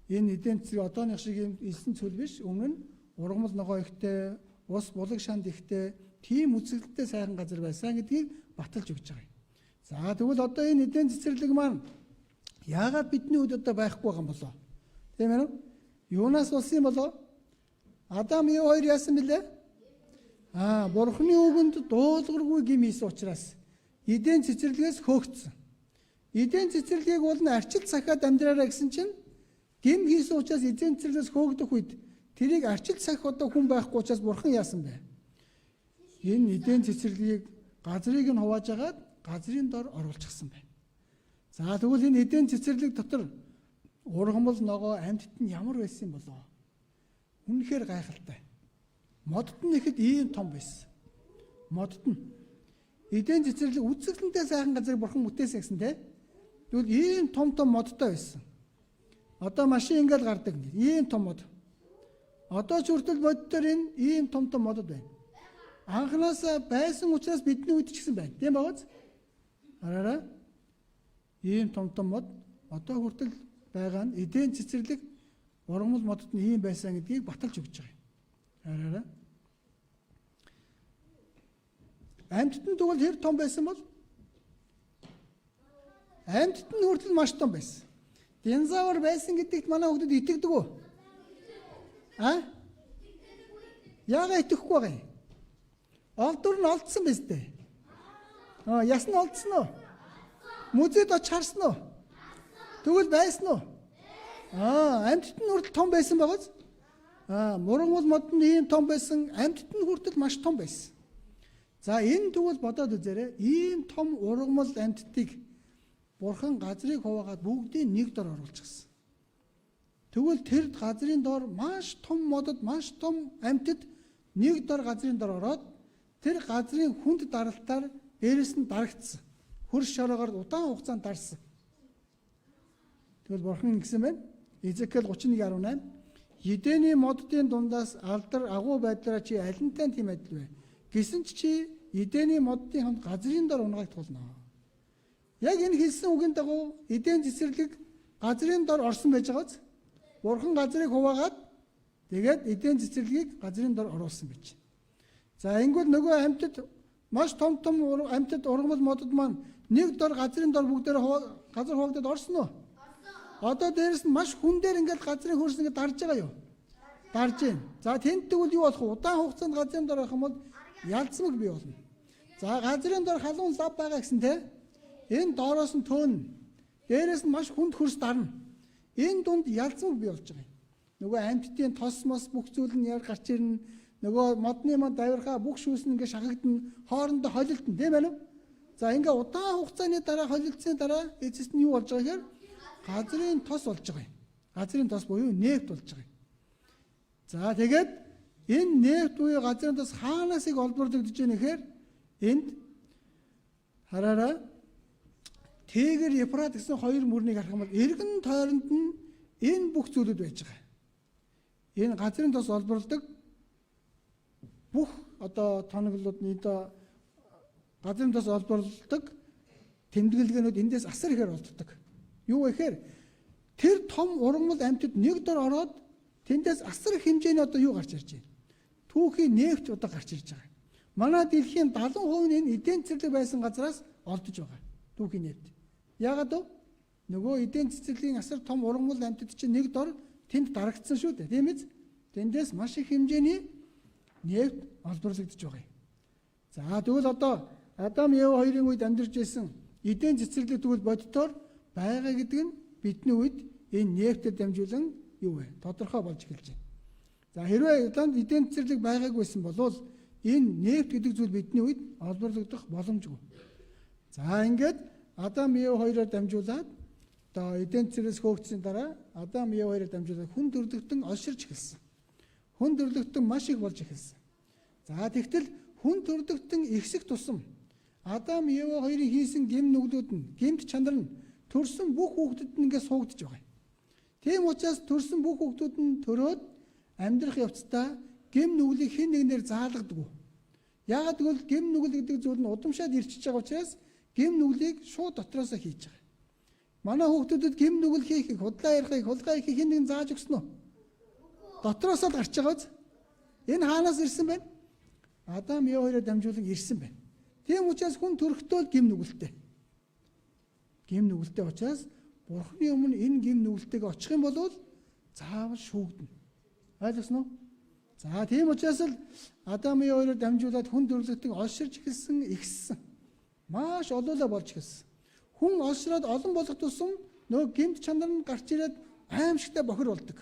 энэ эдийн цэцэрлэг одооных шиг ийм элсэн цөл биш. Өмнө нь ургамал ногоо ихтэй, ус булаг шанд ихтэй, тийм үзэгдэлтэй сайхан газар байсан гэдгийг баталж өгч байгаа юм. За тэгвэл одоо энэ эдийн цэцэрлэг маань яагаад бидний үед одоо байхгүй байгаа юм болоо? Тийм ээ? Юунаас болсон юм болоо? Адам Ев хоёр яасан бэлээ? Бурхны үгэнд дуулуургүй гим хийсэн учраас эдийн цэцэрлэгээс хөөгцсөн. Эдийн цэцэрлэгийг бол арчил цахиад амьдраарай гэсэн чинь гим хийсэн учраас эдийн цэцэрлэгээс хөөгдөх үед тэрийг арчил цахих одоо хүн байхгүй учраас бурхан яасан бэ? Энэ эдийн цэцэрлэгийг газрыг нь хувааж агаад газрын дор оруулчихсан байна. За тэгвэл энэ эдийн цэцэрлэг дотор ургамал ногоо амьтд нь ямар байсан юм болоо? Үнэхээр гайхалтай. Модд нь ихэд ийм том байсан. Модд нь эдийн цэцэрлэг үзэсгэлэнтэй сайхан газрыг бурхан бүтээсэн гэсэн тийм. Тэгвэл ийм том модтой байсан. Одоо машин ингээл гардаг ийм том мод. Одоо ч хүртэл боддоор энэ ийм том модод байна. Анхнаасаа байсан учраас бидний үед ч гэсэн байна. Тийм байгааз? Хараарай. Ийм том мод одоо хүртэл байгаа нь эдийн цэцэрлэг ургамал модод нь ийм байсан гэдгийг баталж өгч байгаа юм. Хараарай. Амьтд нь тэгвэл хэр том байсан бол? Амьтд нь хүртэл маш том байсан. Динозавр байсан гэдэгт манай хүмүүс итгэдэг үү? Яагаад итгэхгүй байгаа юм? Олдвор нь олдсон биз дээ. Яс нь олдсон уу? Музейд очиж харсан уу? Тэгвэл байсан уу? Амьтд нь хүртэл том байсан байгааз? Ургамал мод нь ийм том байсан, амьтд нь хүртэл маш том байсан. За энэ тэгвэл бодоод үзээрэй. Ийм том ургамал амьтдыг бурхан газрыг хуваагаад бүгдийг нэг дор оруулчихсан. Тэгвэл тэр газрын дор маш том модод маш том амьтад нэг дор газрын дор ороод тэр газрын хүнд даралтаар дээрэс нь дарагдсан. Хөрш шороогоор удаан хугацаанд дарсан. Тэгвэл бурхан ингэсэн байна. Изекэл 31:18 Едений моддын дундаас алдар агуу байдлаараа чи алинтай тийм адил бай. Гэсэн чи Едений моддын хамт газрын дор унгагдуулна. Яг энэ хэлсэн үгийн дагуу эдийн цэцэрлэг газрын дор орсон байж байгааз бурхан газрыг хуваагаад Тэгээд эдийн цэцэрлэгийг газрын дор оруулсан байж. За ингэвэл нөгөө амьтад маш том амьтад ургамал модод маань нэг дор газрын дор бүгдээр газар хуваагдаад орсон уу? Одоо дээрэс нь маш хүн дээр ингээд газрын хөрс ингээд дарж байгаа юу? Дарж байна. За тэнд тэгвэл юу болох вэ? Удаан хугацаанд газрын дор байх юм бол ялцмаг бий болно. За газрын дор халуун лав байгаа гэсэн те. Энэ доороос нь төөнө. Дээрээс нь маш хүнд хөрс дарна. Энэ дунд ялцмаг бий болж байгаа юм. Нөгөө амьтдын тос мос бүх зүйл нь яар гарч ирнэ. Нөгөө модны мод давирхаа бүх шүүс нь ингээд шахагдана. Хоорондоо холилдно тийм ээ. За ингээ удаан хугацааны дараа холилдсны дараа эцэст нь юу болж байгаа гэхээр газрын тос болж байгаа юм. Газрын тос буюу нефт болж байгаа юм. За тэгээд энэ нефт буюу газрын тос хаанаас их олборлогдож байна гэхээр энд хараараа Тэгэр Ефрат гэсэн хоёр мөрнийг харах юм бол эргэн тойронд нь энэ бүх зүйлүүд байж байгаа. Энэ газрын тос олборлдог бүх одоо тоноглоод нийтээ газрын тос олборлдог тэмдэглэгээнүүд эндээс асар ихээр олддог. Юу гэхээр тэр том ургамал амьтад нэг дор ороод тэндээс асар их хэмжээний одоо юу гарч ирж байна. Түүхийн нефт одоо гарч ирж байгаа. Манай дэлхийн 70% нь энэ эдийн цэцэрлэг байсан газраас олдож байгаа. Түүхийн нефт. Яагаад вэ? Нөгөө эдийн цэцэрлэгийн асар том ургамал амьтад чинь нэг дор тэнд дарагдсан шүү дээ. Тийм ээ? Тэндээс маш их хэмжээний нефт олборлогдож байгаа юм. За тэгвэл одоо Адам Ева хоёрын үед амьдарч байсан эдийн цэцэрлэг тэгвэл боддоор байгаа гэдэг нь бидний үед энэ нефтэд дамжуулан юу вэ? Тодорхой болж эхэлж байна. За хэрвээ эдийн цэцэрлэг байгаагүй байсан бол энэ нефт гэдэг зүйл бидний үед олборлогдох боломжгүй. За ингээд Адам Ева хоёроор дамжуулаад одоо эдийн цэцэрлэгээс хөөгдсөний дараа Адам Ева хоёроор дамжуулаад хүн төрлөختөн олширч эхэлсэн. Хүн төрлөختөн маш их болж эхэлсэн. За тэгтэл хүн төрлөختөн ихсэх тусам Адам Ева хоёрын хийсэн гэм нүглүүд нь, гэмт чанар нь төрсөн бүх хүүхдэд нь ингээд суугдж байгаа. Тийм учраас төрсөн бүх хүүхдүүд нь төрөөд амьдрах явцдаа гэм нүглийг хэн нэгнээр заалгадаг. Яагаад гэвэл гэм нүгэл гэдэг зүйл нь удамшаад ирчихэж байгаа учраас гэм нүглийг шууд дотроосоо хийж байгаа. Манай хүүхдүүдэд гэм нүгэл хийхийг, худлаа ярихыг, хулгай хийхийг хэн нэгэн зааж өгсөн үү? Дотроосоо л гарч байгааз. Энэ хаанаас ирсэн бэ? Адам Ева хоёроо дамжуулан ирсэн байна. Тийм учраас хүн төрөхдөө гэм нүгэлтэй. Гэм нүгэлтэй учраас Бурхны өмнө энэ гэм нүгэлтэйг очих юм бол заавал шүүгдэнэ. Ойлгосноо? За тийм учраас л Адам Ева хоёроо дамжуулаад хүн төрлөختөнд олширч эхэлсэн, ихссэн. Маш олоолаа болж эхэлсэн. Хүн олшроод олон болох тусам нөгөө гэмт чанар нь гарч ирээд аимшигтай бохир болдог.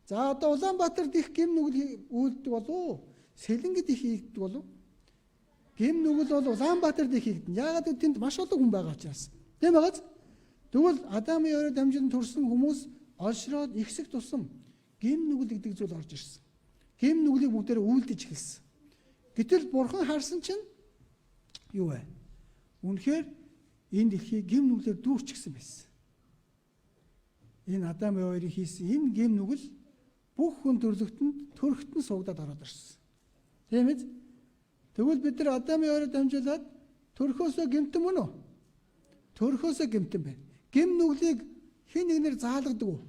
За одоо Улаанбаатар дэх гэм нүгэл үйлддэг болов? Сэлэнгэд их хийгддэг болов? Гэм нүгэл бол Улаанбаатар дэх хийгдэн. Яагаад гэвэл тэнд маш олон хүн байгаа учраас. Тийм байгааз? Тэгвэл Адам Евагаар дамжин төрсэн хүмүүс олшроод ихсэх тусам гэм нүгэл гэдэг зүйл орж ирсэн. Гэм нүглийг бүгдээр үйлдэж эхэлсэн. Гэтэл Бурхан харсан чинь юу вэ? Үнэхээр энэ дэлхийг гэм нүглээр дүүрчихсэн байсан. Энэ Адам Евагийн хийсэн энэ гэм нүгэл бүх хүн төрлөختөнд төрхтөн суугдаад ороод ирсэн. Тийм ээ? Тэгвэл бид нар Адам Евагаар дамжуулаад төрхөөсөө гэмтэн мөн үү? Төрхөөсөө гэмтэн байна. Гэм нүглийг хэн нэгнээр заалгадаг уу?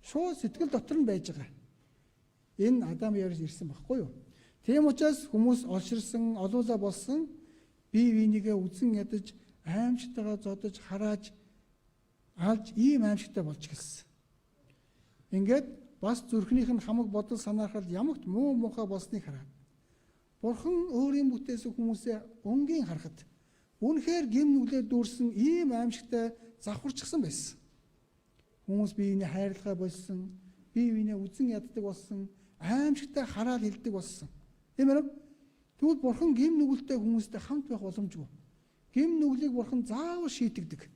Шууд сэтгэл дотор нь байж байгаа. Энэ Адам Евагаар ирсэн байхгүй юу? Тийм учраас хүмүүс олширсан, олуулаа болсон, бие биенийгээ үзэн ядаж, аимшигтайгаа зодож, харааж, алж ийм аимшигтай болж эхэлсэн. Ингээд бас зүрхнийх нь хамаг бодол санаахад ямагт муу муухай болсныг хараад Бурхан өөрийн бүтээсэн хүмүүсээ өнгийн харахад үнэхээр гэм нүглээр дүүрсэн ийм аимшигтай завхарчсан байсан. Хүмүүс биений хайрлахаа болсон, бие биенээ үзэн яддаг болсон, аимшигтай хараал хилдэг болсон. Тийм ээ? Тэгвэл Бурхан гэм нүгэлтэй хүмүүстэй хамт байх боломжгүй. Гэм нүглийг Бурхан заавал шийтгдэг.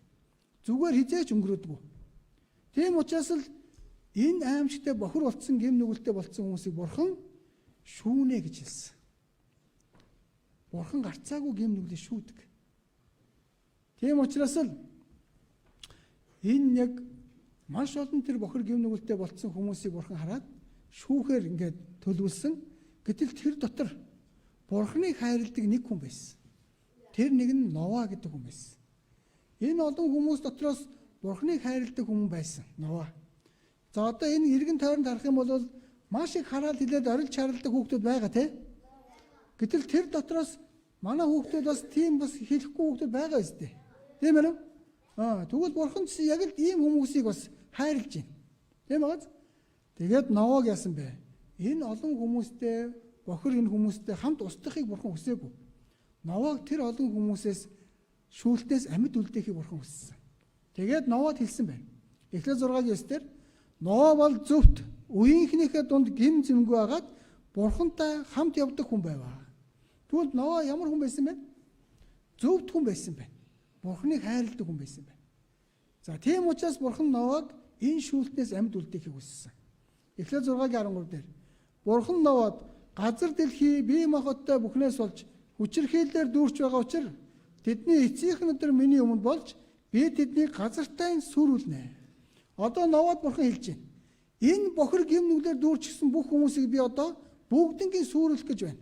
Зүгээр хизээч өнгөрөөдгөө. Тийм учраас л энэ аимшигтай бохир болцсон гэм нүгэлтэй болцсон хүмүүсийг Бурхан шүүнэ гэж хэлсэн. Бурхан гарцаагүй гэм нүглийг шүүдэг. Тийм учраас л энэ яг маш олон тэр бохир гэм нүгэлтэй болцсон хүмүүсийг Бурхан хараад шүүхээр ингээд төлөвлөсөн. Гэтэл тэр дотор Бурханыг хайрладаг нэг хүн байсан. Тэр нэг нь Нова гэдэг хүн байсан. Энэ олон хүмүүс дотроос Бурханыг хайрладаг хүн байсан. Нова. За одоо энэ эргэн тойронд харах юм бол маш их хараад хилээд орилж харалдаг хүүхдүүд байгаа тий. Гэтэл тэр дотроос манай хүүхдүүд бас тийм бас хэлэхгүй хүүхдүүд байгаа үстэй. Тийм ээ. Тэгвэл бурхан ч яг л ийм хүмүүсийг бас хайрлаж байна. Тийм ээ. Тэгээд Новог яасан бэ? Энэ олон хүмүүстэй бохир энэ хүмүүстэй хамт устдахыг бурхан хүсээгүй. Новог тэр олон хүмүүсээс шүүлтнээс амьд үлдээхийг бурхан хүссэн. Тэгээд Новод хэлсэн байна. Эхлэл 6:9-дэр Ноо бол зөвхт үеийнхнийхээ дунд гин зэмгүй агаад бурхантай хамт явдаг хүн байваа. Тэгвэл Ноо ямар хүн байсан бэ? Зөвхт хүн байсан байна. Бурханыг хайрладаг хүн байсан байна. За тийм учраас бурхан Новог энэ шүүлтнээс амьд үлдээхийг хүссэн. Эхлэл 6:13-дэр бурхан Новод газар дэлхий бие махбодтой бүхнээс болж хүчирхийлэлээр дүүрч байгаа учраас тэдний эцгийнхэн өдөр миний өмнө болж би тэднийг газартай сүрүүлнэ. Одоо Новод бурхан хэлж байна. Энэ бохир гим нүглээр дүүрчихсэн бүх хүмүүсийг би одоо бүгднгийн сүрүүлэх гэж байна.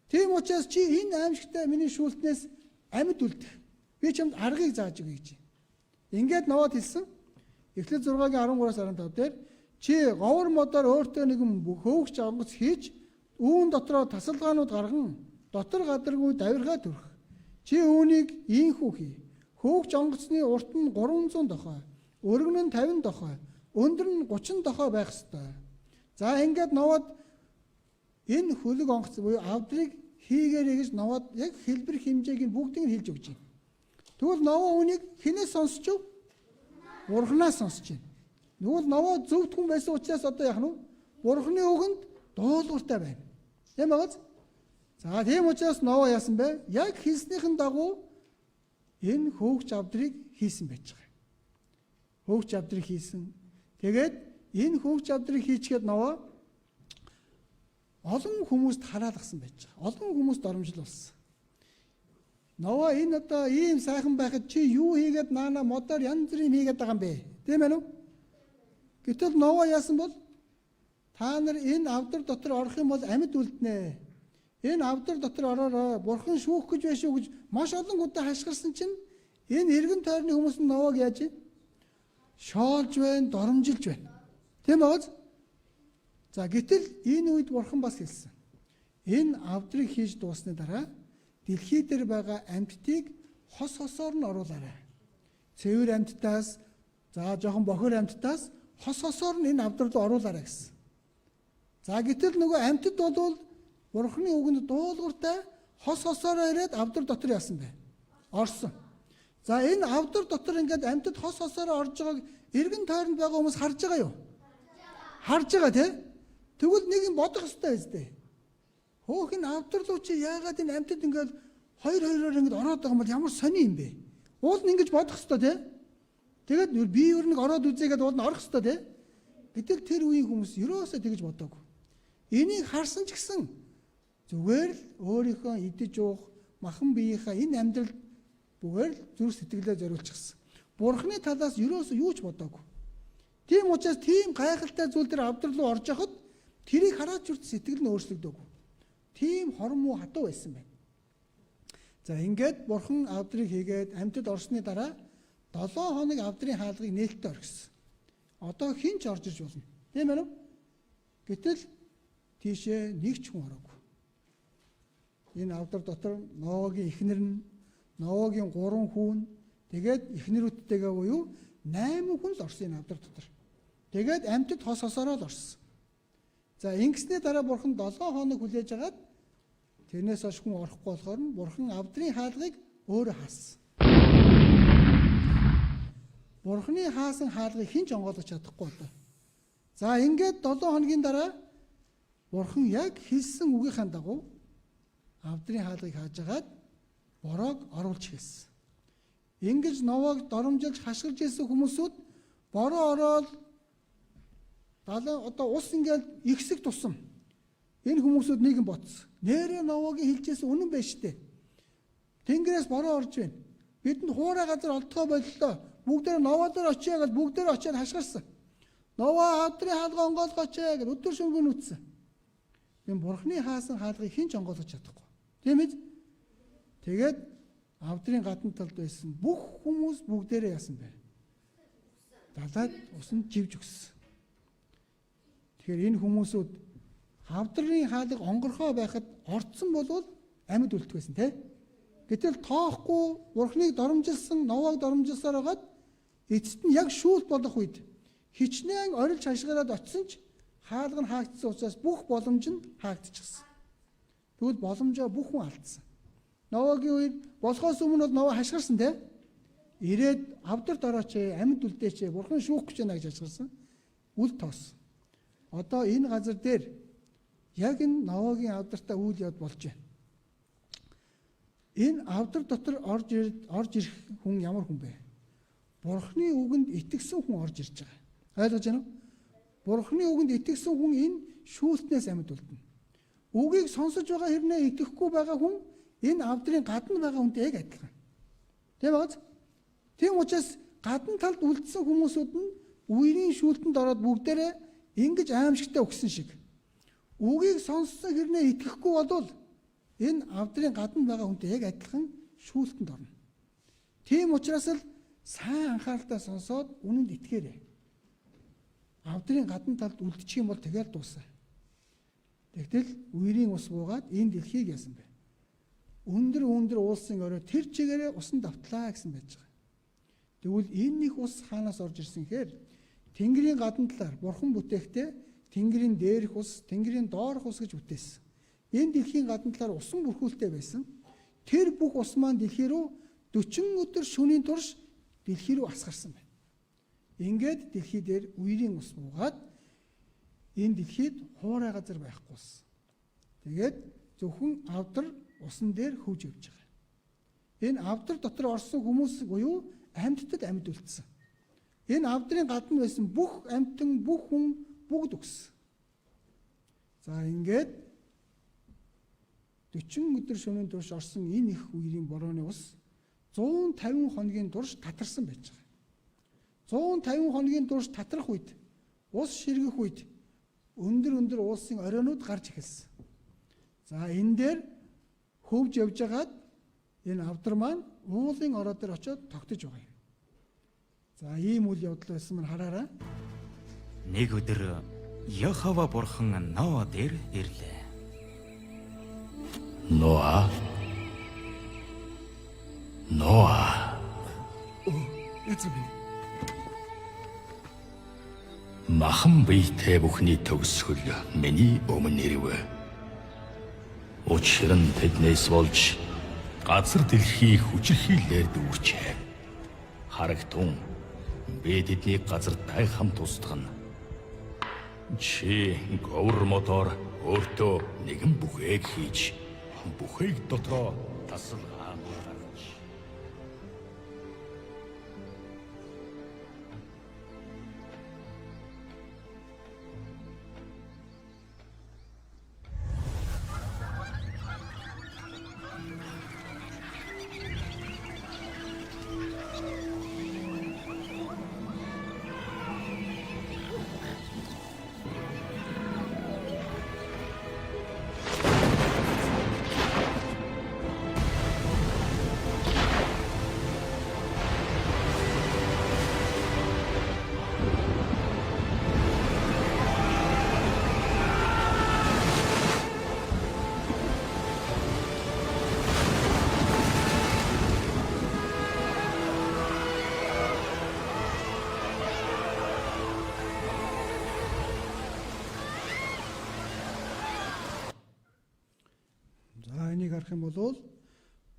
Тийм учраас чи энэ аимшигтай миний шүүлтнээс амьд үлдэх. Би чамд аргыг зааж өгье гэж. Ингээд Новод хэлсэн. Эхлэл 6:13-аас 15 дээр чи говор модоор өөртөө нэгэн хөөгч онгоц хийж үүн дотроо тасалгаанууд гарган дотор гадаргүй давиргаа төрөх. Чи үүнийг ийхүү хий. Хөөгч онгоцны урт нь 300 дохой, өргөн нь 50 дохой, өндөр нь 30 дохой байх ёстой. За ингээд Новод энэ хөлөг онгоц буюу авдрыг хийгээрэй гэж Новод яг хэлбэр хэмжээг нь бүгдийг нь хэлж өгч байна. Тэгвэл Ново үүнийг хинээс сонсч юу? Бурханаас сонсч байна. Тэгвэл Ново зөвхт хүн байсан учраас одоо яах нь вэ? Бурханы үгэнд дуулууртай байна. Тийм байгааз? За тийм учраас Ново яасан бэ? Яг хэлснийхэн дагуу энэ хөөгч авдрыг хийсэн байж байгаа. Хөөгч авдрыг хийсэн. Тэгээд энэ хөөгч авдрыг хийчихэд Ново олон хүмүүст хараалгасан байж байгаа. Олон хүмүүст оромжлуулсан. Ново энэ одоо ийм сайхан байхад чи юу хийгээд наана модоор янз бүрийн хийгээд байгаа юм бэ? Тийм ээ нү? Гэтэл Ново яасан бол та нар энэ авдар дотор орох юм бол амьд үлднэ. Энэ авдар дотор ороорой. Бурхан шүүх гэж байна шүү гэж маш олон удаа хашгирсан чинь энэ эргэн тойрны хүмүүс нь Новог яаж вэ? Шоолж байна, доромжилж байна. Тийм байгааз? За гэтэл энэ үед Бурхан бас хэлсэн. Энэ авдрыг хийж дуусны дараа дэлхий дээр байгаа амьтдыг хос хосоор нь оруулаарай. Цэвэр амьтдаас, за жоохон бохир амьтдаас хос хосоор нь энэ авдар руу оруулаарай гэсэн. За гэтэл нөгөө амьтд бол Бурханы үгэнд дуулууртай хос хосоор ирээд авдар дотор яасан бэ? Орсон. За энэ авдар дотор ингээд амьтд хос хосоор орж байгааг эргэн тойронд байгаа хүмүүс харж байгаа юу? Харж байгаа тий? Тэгвэл нэг юм бодох хэрэгтэй үстэй. Хөөх энэ авдар руу чи яагаад энэ амьтд ингээд хоёр-хоёроор ингээд ороод байгаа юм бол ямар сони юм бэ? Уул нь ингэж бодох хэрэгтэй тий? Тэгээд би юу нэг ороод үзээгээд уул нь орох хэрэгтэй тий? Гэтэл тэр үеийн хүмүүс ерөөсөө тэгж бодоогүй. Энийг харсан ч гэсэн зүгээр л өөрийнхөө идэж уух, махан биеийнхаа энэ амьдрал бүгээр л зүрх сэтгэлээ зориулчихсан. Бурханы талаас ерөөсөө юу ч бодоогүй. Тийм учраас тийм гайхалтай зүйл дээр авдар руу орж яхад тэрийг хараад ч сэтгэл нь өөрчлөгдөөгүй. Тийм хормоо хатуу байсан байна. За ингээд Бурхан авдрыг хийгээд амьтад орсны дараа 7 хоног авдрын хаалгыг нээлттэй орхисон. Одоо хэн ч орж ирж болно. Тийм ээ? Гэтэл тийшээ нэг ч хүн ороогүй. Энэ авдар дотор Новогийн эхнэр нь, Новогийн 3 хүүн, тэгээд эхнэрүүдтэйгээ буюу 8 хүн л орсон энэ авдар дотор. Тэгээд амьтад хос хосороо л орсон. За ингэсний дараа Бурхан 7 хоног хүлээж агаад тэрнээс хойш хүн орохгүй болохоор нь Бурхан авдрын хаалгыг өөрөө хаасан. Бурханы хаасан хаалгыг хэн ч онгойлгож чадахгүй одоо. За ингээд 7 хоногийн дараа Бурхан яг хэлсэн үгийнхаа дагуу авдрын хаалгыг хааж агаад бороог оруулж хэлсэн. Ингэж Новог доромжилж хашгирж ирсэн хүмүүсүүд бороо ороод одоо ус ингээд ихсэг тусам. Энэ хүмүүсүүд нэг юм ботсон. Нэрээ Новогийн хэлжсэн үнэн байж штэ. Тэнгэрээс бороо орж байна. Бидэнд хуурай газар олдгоо боллоо. Бүгдээр Новодоор очие гэж бүгдээр очиад хашгирсан. Ново авдрын хаалга онгойлгооч гэж өдөр шөнөгүй нүцсэн. Энэ Бурханы хаасан хаалгыг хэн ч онгойлгож чадахгүй. Тийм ээ? Тэгээд авдрын гадна талд байсан бүх хүмүүс бүгдээрээ яасан бэ? Далаад усанд живж өгсөн. Тэгэхээр энэ хүмүүсүүд хавдрын хаалга онгорхоо байхад орцсон болвол амьд үлдэх байсан тийм. Гэтэл тоохгүй Бурхныг доромжилсан, Новаг доромжилсаар хагаад эцэст нь яг шүүлт болох үед хичнээн орилж хашгираад очсон ч хаалга нь хаагдсан учраас бүх боломж нь хаагдчихсан. Тэгвэл боломжоо бүх хүн алдсан. Новагийн үед болохоос өмнө бол Нова хашгирсан тийм. Ирээд авдарт орооч, амьд үлдээч, Бурхан шүүх гэж байна гэж хашгирсан. Үл тоосон. Одоо энэ газар дээр яг энэ Новагийн авдартаа үйл явд болж байна. Энэ авдар дотор орж ирэх хүн ямар хүн бэ? Бурхны үгэнд итгэсэн хүн орж ирж байгаа. Ойлгож байна уу? Бурхны үгэнд итгэсэн хүн энэ шүүлтнээс амьд үлдэнэ. Үгийг сонсож байгаа хэрнээ итгэхгүй байгаа хүн энэ авдрын гадна байгаа хүнтэй яг адилхан. Тийм бааз? Тийм учраас гадна талд үлдсэн хүмүүсүүд нь үерийн шүүлтэнд ороод бүгдээрээ ингэж аимшигтай өгсөн шиг. Үгийг сонссон хэрнээ итгэхгүй болвол энэ авдрын гадна байгаа хүнтэй яг адилхан шүүлтэнд орно. Тийм учраас л сайн анхааралтай сонсоод үнэнд итгээрэй. Авдрын гадна талд үлдчих юм бол тэгэл дуусаа. Тэгтэл үерийн ус буугаад энэ дэлхийг яасан бэ? Өндөр уулсын орой тэр чигээрээ усан давтлаа гэсэн байж байгаа. Тэгвэл энэ нэг ус хаанаас орж ирсэн гэхээр Тэнгэрийн гадна талаар Бурхан бүтээхдээ Тэнгэрийн дээрх ус, Тэнгэрийн доорх ус гэж бүтээсэн. Энэ дэлхийн гадна талаар усан бүрхүүлтэй байсан. Тэр бүх ус маань дэлхий рүү 40 өдөр шөнийн турш дэлхий рүү асгарсан байна. Ингээд дэлхий дээр үерийн ус буугаад энэ дэлхийд хуурай газар байхгүй болсон. Тэгээд зөвхөн авдар усан дээр хөвж явж байгаа. Энэ авдар дотор орсон хүмүүс буюу амьтдад амьд үлдсэн. Энэ авдрын гадна байсан бүх амьтан, бүх хүн бүгд өгсөн. За ингээд 40 өдөр шөнийн турш орсон энэ их үерийн борооны ус 150 хоногийн турш татарсан байж байгаа. 150 хоногийн турш татрах үед, ус ширгэх үед өндөр уулсын оройнууд гарч эхэлсэн. За энэ дээр хөвж явж байгаад энэ авдар маань уулын ороо дээр очиод тогтож байгаа юм. За ийм үйл явдал байсан мань хараарай. Нэг өдөр Яхова бурхан Ноа дээр ирлээ. Ноа. Эцэг минь. Махан биетэй бүхний төгсгөл миний өмнө ирв. Учир нь тэднээс болж газар дэлхий хүчирхийлээр дүүрчээ. Харагтун би тэднийг газар гайхамт устгана. Чи говор мотор өөртөө нэгэн бүхээг хийж бүхээг дотроо тасалгаа гаргаж. Энийг харах юм бол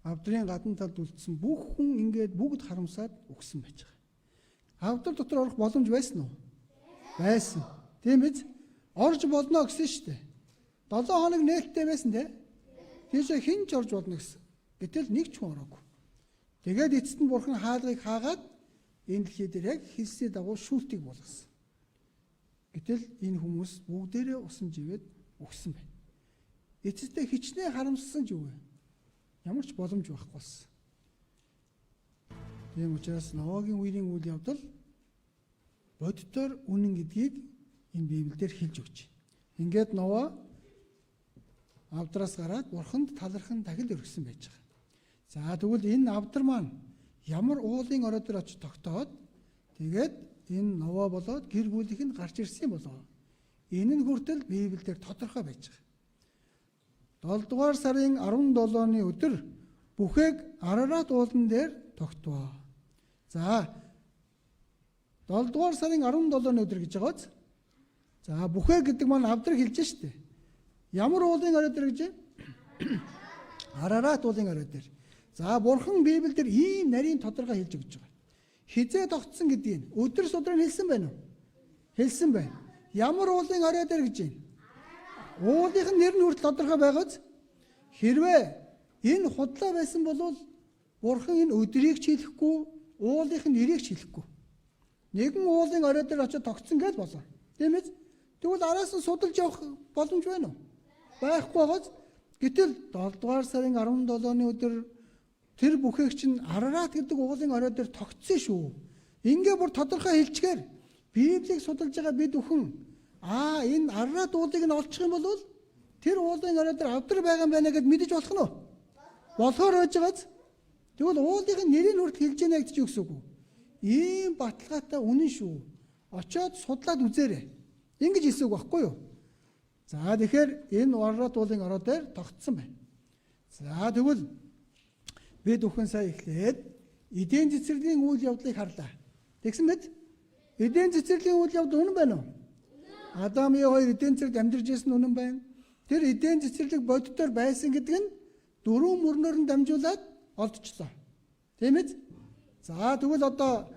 авдрын гадна талд үлдсэн бүх хүн ингээд бүгд харамсаад өгсөн байж байгаа. Авдар дотор орох боломж байсан уу? Байсан. Тийм биз? Орж болно гэсэн шүү дээ. 7 хоног нээлттэй байсан те. Тийшээ хэн ч орж болно гэсэн. Гэтэл нэг ч хүн ороогүй. Тэгээд эцэст нь бурхан хаалгыг хаагаад энэ дэлхий дээр яг хэлсний дагуу шүүлтийг болгосон. Гэтэл энэ хүмүүс бүгдээрээ усан живэд өгсөн байна. Эцэстээ хичнээн харамссан ч юу вэ? Ямар ч боломж байхгүй болсон. Тийм учраас Ноагийн үерийн үйл явдал боддоор үнэн гэдгийг энэ Библиэлд хэлж өгч байна. Ингээд Ноа авдраас гараад бурханд талархан дахил өргөсөн байж байгаа. За тэгвэл энэ авдар маань ямар уулын орой дээр очиж тогтоод тэгээд энэ Ноа болоод гэр бүлийнх нь гарч ирсэн болоо. Энэ нь хүртэл Библиэлд тодорхой байж байгаа. 7 дугаар сарын 17-ны өдөр бүхээг Арарат уулан дээр тогтвоо. За 7 дугаар сарын 17-ны өдөр гэж байгааз. За бүхээ гэдэг маань авдраг хэлж штэ. Ямар уулын орой дээр гэж? Арарат уулын орой дээр. За бурхан Библиэлд ийм нарийн тодорхой хэлж өгч байгаа. Хизээ тогтсон гэдгийг өдөр судрын хэлсэн байна уу? Хэлсэн байна. Ямар уулын орой дээр гэж байна? Уулынх нь нэр нь хүртэл тодорхой байгааз. Хэрвээ энэ худлаа байсан бол бурхан энэ өдрийг ч хэлэхгүй, уулынх нь нэрийг ч хэлэхгүй. Нэгэн уулын орой дээр очиж тогтсон гэж болоо. Тийм ээ? Тэгвэл араас нь судалж явах боломж байна уу? Байхгүй байгааз. Гэтэл 7 дугаар сарын 17-ны өдөр тэр бүхээг чинь Арарат гэдэг уулын орой дээр тогтсон шүү. Ингээ бүр тодорхой хэлчихээр Библийг судалж байгаа бид бүхэн энэ Арарат уулыг нь олчих юм бол тэр уулын орой дээр авдар байгаа юм байна гэд мэдэж болох нь уу? Болохоор байж байгааз. Тэгвэл уулын нэрийг хүртэл хэлж яана гэж юу гэсэн үг вэ? Ийм баталгаатай үнэн шүү. Очоод судлаад үзээрэй. Ингэж хэлсэн үг байхгүй юу? За тэгэхээр энэ Арарат уулын орой дээр тогтсон байна. За тэгвэл бид бүхэн сая эхлээд эдийн цэцэрлэгийн үйл явдлыг харлаа. Тэгсэн мэд? Эдийн цэцэрлэгийн үйл явдал үнэн байна уу? Адам Евэ хоёр эдийн цэцэрлэгт амьдарч ирсэн үнэн байна. Тэр эдийн цэцэрлэг боддоор байсан гэдэг нь дөрвөн мөрнөөр нь дамжуулаад олдчихлоо. Тийм ээ? За тэгвэл одоо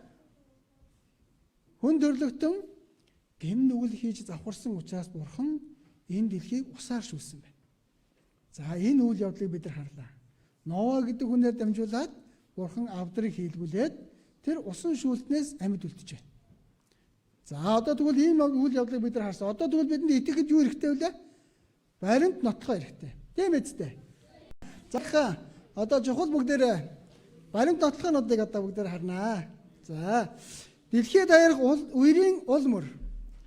хүн төрлөختөн гэм нүгэл хийж завхарсан учраас бурхан энэ дэлхийг усаар шүүсэн байна. За энэ үйл явдлыг бид нар харлаа. Ноа гэдэг хүнээр дамжуулаад бурхан авдрыг хийлгүүлээд тэр усан шүүлтнээс амьд үлдэж байна. За одоо тэгвэл ийм үйл явдлыг бид нар харсан. Одоо тэгвэл бидэнд итгэхэд юу хэрэгтэй вэ? Баримт нотлохоо хэрэгтэй. Тийм ээ. За одоо чухал бүгдээрээ баримт нотлохоонуудыг одоо бүгдээр харнаа. За дэлхийд хаярх үерийн ул мөр.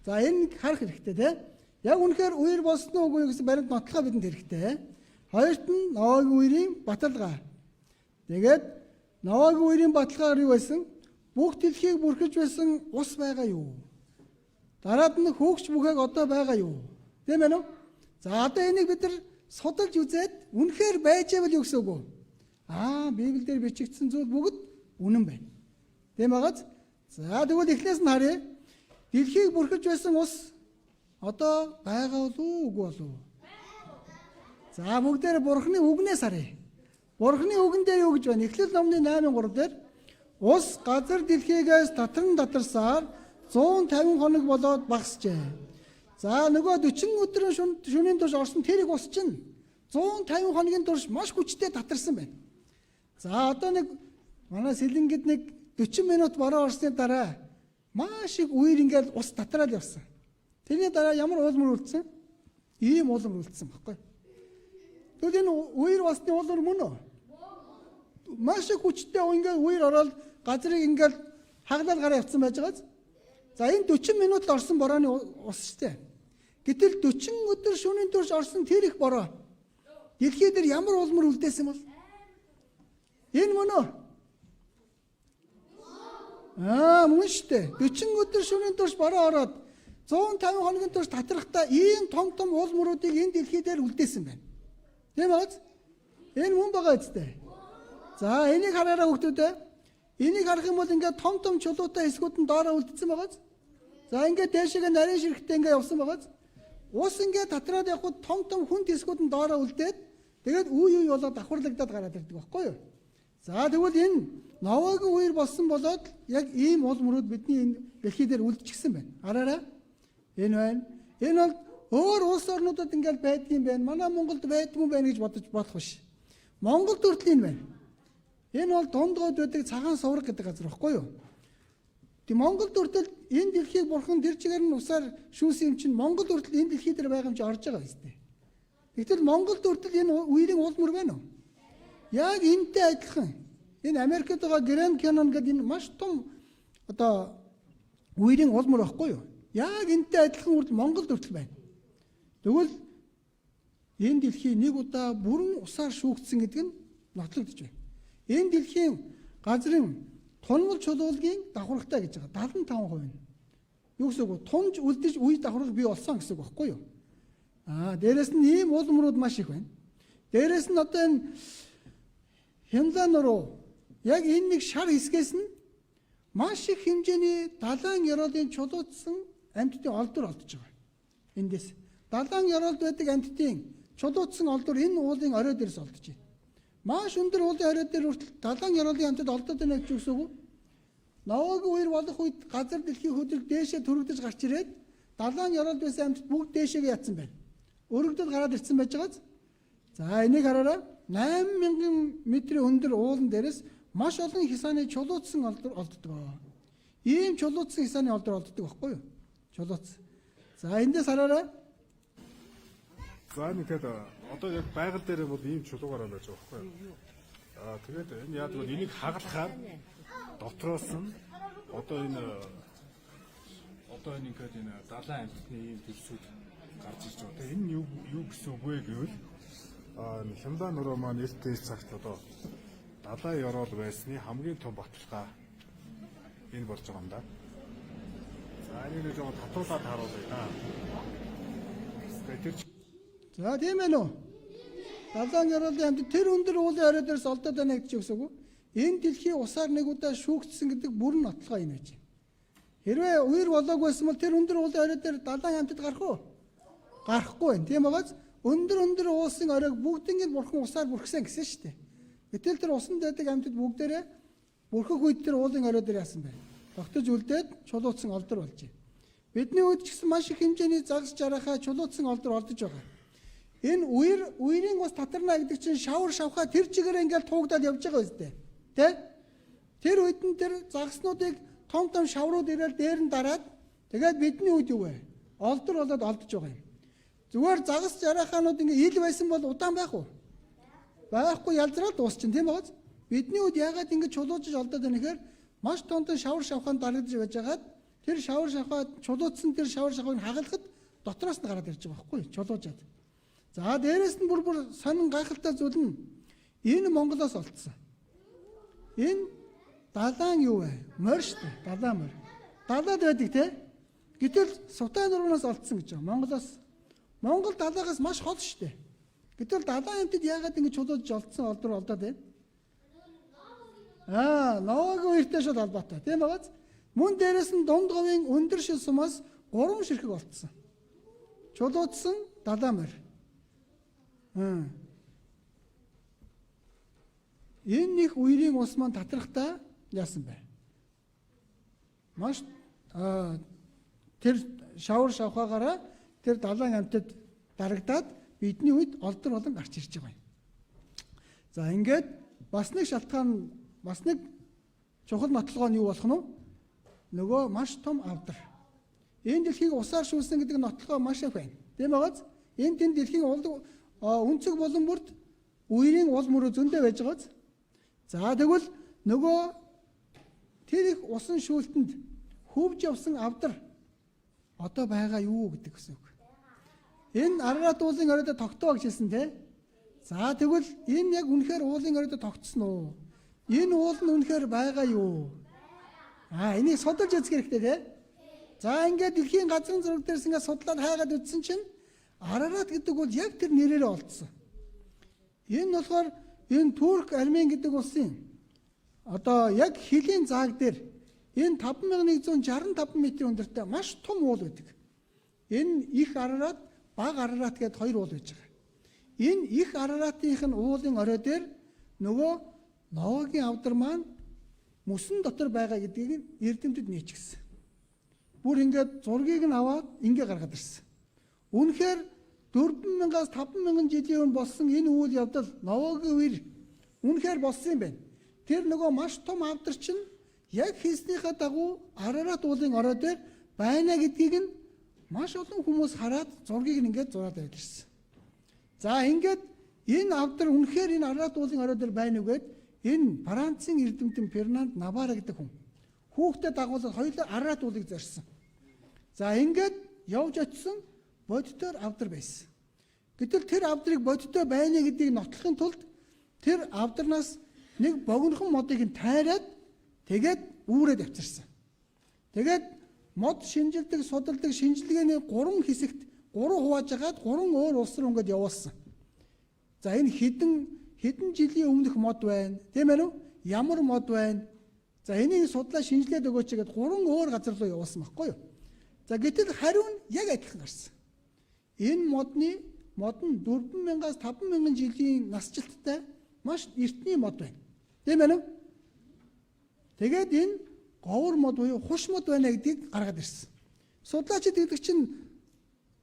За энэ харах хэрэгтэй тийм. Яг үнэхээр үер болсон уу гэсэн баримт нотлохоо бидэнд хэрэгтэй. Хоёрт нь Ноагийн үерийн баталгаа. Тэгээд Ноагийн үерийн баталгаар юу байсан? Бүх дэлхийг бүрхэж байсан ус байгаа юу? Дараад нь хөөгч бүхээг одоо байгаа юу? Тийм ээ үү? За одоо энийг бид нар судалж үзээд үнэхээр байж байвал юу гэсэн үг вэ? Библиэлд бичигдсэн зүйл бүгд үнэн байна. Тийм байгааз? За тэгвэл эхлээс нь харъя. Дэлхийг бүрхэж байсан ус одоо байгаа болов уу, үгүй болов уу? За бүгдээр бурхны үгнээс харъя. Бурхны үгэн дээр юу гэж байна? Эхлэл номны 8:3 дээр ус газар дэлхийгээс татарсаар 150 хоног болоод багасжээ. За нөгөө 40 өдрийн шөнийн турш орсон тэр их ус чинь 150 хоногийн турш маш хүчтэй татарсан байна. За одоо нэг манай сэлэнгэд нэг 40 минут бороо орсны дараа маш их үер ингээл ус татраад явсан. Тэрний дараа ямар уулмөр үлдсэн? Ийм уулмөр үлдсэн баггүй. Тэгвэл энэ үер басны уулмөр мөн үү? Маш их хүчтэй ингээл үер ороод газрыг ингээл хаглал гараа явцсан байж байгааз. За энэ 40 минут орсон борооны ус шүү дээ. Гэтэл 40 өдөр шөнийн турш орсон тэр их бороо дэлхий дээр ямар уулмөр үлдээсэн бол? Энэ мөн үү? Мөн шүү дээ. 40 өдөр шөнийн турш бороо ороод 150 хоногийн турш татрахтаа ийм том уулмөрүүдийг энэ дэлхий дээр үлдээсэн байна. Тийм үү? Энэ мөн байгаа үстэй. За энийг хараараа хүүхдүүдээ. Энийг харах юм бол ингээд том чулуутай хэсгүүд нь доороо үлдсэн байгааз. За ингээд дээшээ нарийн ширхтээ ингээд явсан байгааз. Ус ингээд татраад явхад том хүнд хэсгүүд нь доороо үлдээд тэгээд үе болоод давхарлагдаад гараад ирдэг байхгүй юу? За тэгвэл энэ Ноагийн үер болсон болоод яг ийм уулмөрүүд бидний энэ дэлхий дээр үлдчихсэн байна. Хараараа. Энэ байна. Энэ бол өөр улс орнуудад ингээд байдгийн байна. Манай Монголд байдгүй байна гэж бодож болох биш. Монголд хүртэл энэ байна. Энэ бол дундгойд байдаг цагаан сувраг гэдэг газар байхгүй юу? Тэг Монголд хүртэл энэ дэлхийг бурхан тэр чигээр нь усаар шүүсэн юм чинь Монгол хүртэл энэ дэлхий дээр байгаа юм чи орж байгаа юм. Гэтэл Монголд хүртэл энэ үерийн уулмөр байна уу? Яг энтэй адилхан. Энэ Америкт байгаа Grand Canyon гэдэг энэ маш том одоо үерийн уулмөр байхгүй юу? Яг энтэй адилхан хүртэл Монголд хүртэл байна. Тэгвэл энэ дэлхий нэг удаа бүрэн усаар шүүгдсэн гэдэг нь нотлогдож байна. Энэ дэлхийн газрын тунмал чулуулгийн давхаргатай гэж байгаа 75%. Юу гэсэн үг вэ? Тунж үлдэж үе давхрал бий болсон гэсэн үг байхгүй юу? Дээрэс нь ийм уулмрууд маш их байна. Дээрэс нь одоо энэ Хямлан руу яг энэ нэг шар хэсгээс нь маш их хэмжээний далайн ёроолын чулуучсан амьтдын олдвор олдож байгаа. Эндээс далайн ёроолд байдаг амьтдын чулуучсан олдвор энэ уулын орой дээрээс олдож байна. Маш өндөр уулын орой дээр хүртэл далайн ёроолын амьтад олдоод байна гэж үгсэв үү? Ноог үер болох үед газар дэлхийн хөдөлгөөн дээшээ төрөгдөж гарч ирээд далайн ёроолд байсан амьтад бүгд дээшээ ятсан байна. Өргөдөд гараад ирсэн байж байгааз. За энийг хараарай. 8000 метрийн өндөр уулан дээрээс маш олон хисааны чулуучсан олдвор олддог. Ийм чулуучсан хисааны олдвор олддог байхгүй юу? Чулууц. За эндээс хараарай. За нэгэд одоо яг байгаль дээр бол ийм чулуугаараа байж байгаа байхгүй юу? Тэгээд энэ яадаг вэ? Энийг хагалахаар дотроос нь одоо энэ ингээд энэ далайн амьтны ийм төрсүүд гарч ирж байгаа. Тэгээд энэ юу гэсэн үг вэ гэвэл Хямлан нуруу маань эрт дээс цагт одоо далайн ёроол байсны хамгийн том баталгаа энэ болж байгаа юм да. За энийг нэг жоо татуулаад харуулъя. За тийм ээ нөө. Далайн ёроолын амьтад тэр өндөр уулын орой дээрээс олдоод байна гэж үгсэв үү? Энэ дэлхийн усаар нэг удаа шүүгдсэн гэдэг бүрэн нотлогоо энэ байж. Хэрвээ үер болоогүй байсан бол тэр өндөр уулын орой дээр далайн амьтад гарах уу? Гарахгүй байна. Тийм байгааз өндөр уулсын оройг бүгднийг бурхан усаар бүрхсэн гэсэн шүү дээ. Гэтэл тэр усанд байдаг амьтад бүгдээрээ бүрхэх үед тэр уулын орой дээр яасан бэ? Тогтож үлдээд чулуучсан олдор болж байна. Бидний үед ч гэсэн маш их хэмжээний загас жарахаа чулуучсан олдор олдож байгаа. Энэ үерийн ус татарна гэдэг чинь шавар шавхаа тэр чигээр ингээл туугдаад явж байгаа үстэй. Тэ? Тэр үед нь тэр загаснуудыг том шаврууд ирэл дээр нь дараад тэгээд бидний үед юу вэ? Олдор болоод олдож байгаа юм. Зүгээр загас жарахаанууд ингээ ил байсан бол удаан байх уу? Байхгүй ялзраад дуусчин тийм байгааз. Бидний үед яагаад ингэ чулуужж олдоод байна гэхээр маш тонтон шавар шавхаанд дарагдж байж байгаад тэр шавар шавхаа чулуудсан тэр шавар шавхыг хагалахад дотроос нь гараад ирж байгаа байхгүй чулуужаад. За дээрэс нь бүр сонин гайхалтай зүйл нь энэ Монголоос олдсон. Энэ далайн юу вэ? Морь шүү дээ. Далайн морь. Далаад байдаг те. Гэтэл Сутаа нурууноос олдсон гэж байгаа. Монголоос. Монгол далаагаас маш хол шүү дээ. Гэтэл далайн амьтад яагаад ингэ чулуужж олдсон олдор олдоод байна? Ноог үертэй шууд холбоотой. Тийм байгааз. Мөн дээрэс нь дунд говийн өндөр шил сумаас 3 ширхэг олдсон. Чулуудсан далайн морь. Энэ их үерийн ус маань татрахтаа яасан бэ? Маш тэр шавар шавхаагаараа тэр далайн амьтад дарагдаад бидний үед олдор болон гарч ирж байгаа юм. За ингээд бас нэг шалтгаан бас нэг чухал нотлогоо нь юу болох нь вэ? Нөгөө маш том авдар. Энэ дэлхийг усаар шүүсэн гэдэг нотлогоо маш их байна. Тийм байгааз энэ тэнд дэлхийн өнцөг болон бүрд үерийн уул мөрөө зөндөө байж байгааз. За тэгвэл нөгөө тэр их усан шүүлтэнд хөвж явсан авдар одоо байгаа юу гэдэг гэсэн үг. Энэ Арарат уулын оройд тогтоо гэж хэлсэн те. За тэгвэл энэ яг үнэхээр уулын оройд тогтсон уу? Энэ уул нь үнэхээр байгаа юу? Энийг судалж үзэх хэрэгтэй те. За ингээд дэлхийн газрын зураг дээрс ингээд судлаад хайгаад үзсэн чинь Арарат гэдэг бол яг тэр нэрээрээ олдсон. Энэ болохоор энэ Турк Армен гэдэг улсын одоо яг хилийн зааг дээр энэ 5165 метрийн өндөртэй маш том уул байдаг. Энэ их Арарат, баг Арарат гэдээ хоёр уул байж байгаа. Энэ их Араратынх нь уулын орой дээр нөгөө Ноагийн авдар маань мөсөн дотор байгаа гэдгийг эрдэмтэд нийцгэсэн. Бүр ингээд зургийг нь аваад ингээ гаргаад ирсэн. Үнэхээр 4000-аас 5000 жилийн өмнө болсон энэ үйл явдал Ноагийн үер үнэхээр болсон юм байна. Тэр нөгөө маш том авдар чинь яг хийснийхаа дагуу Арарат уулын орой дээр байна гэдгийг нь маш олон хүмүүс хараад зургийг нь ингээд зураад байлжсэн. За ингээд энэ авдар үнэхээр энэ Арарат уулын орой дээр байна уу гэд энэ Францын эрдэмтэн Фернанд Навара гэдэг хүн хүүхдэд дагуулад хоёулаа Арарат уулыг зорьсон. За ингээд явж очисон бодитоор авдар байсан. Гэтэл тэр авдрыг бодитоо байна гэдгийг нотлохын тулд тэр авдарнаас нэг богинохон модыг нь тайраад тэгээд үүрээд авчирсан. Тэгээд мод шинжилдэг, судалдаг шинжилгээний 3 хэсэгт 3 хувааж агаад 3 өөр улс руу ингээд явуулсан. За энэ хэдэн жилийн өмнөх мод байна. Тийм ээ үү? Ямар мод байна? За энийг судлаа шинжилээд өгөөч гэдэг 3 өөр газар руу явуулсан байхгүй юу? За гэтэл хариу нь яг адилхан гарсан. Энэ мод нь 4000-аас 5000 жилийн насжилттай маш эртний мод байна. Тийм ээ үү? Тэгээд энэ говор мод буюу хуш мод байна гэдгийг гаргаад ирсэн. Судлаачид гэдэг чинь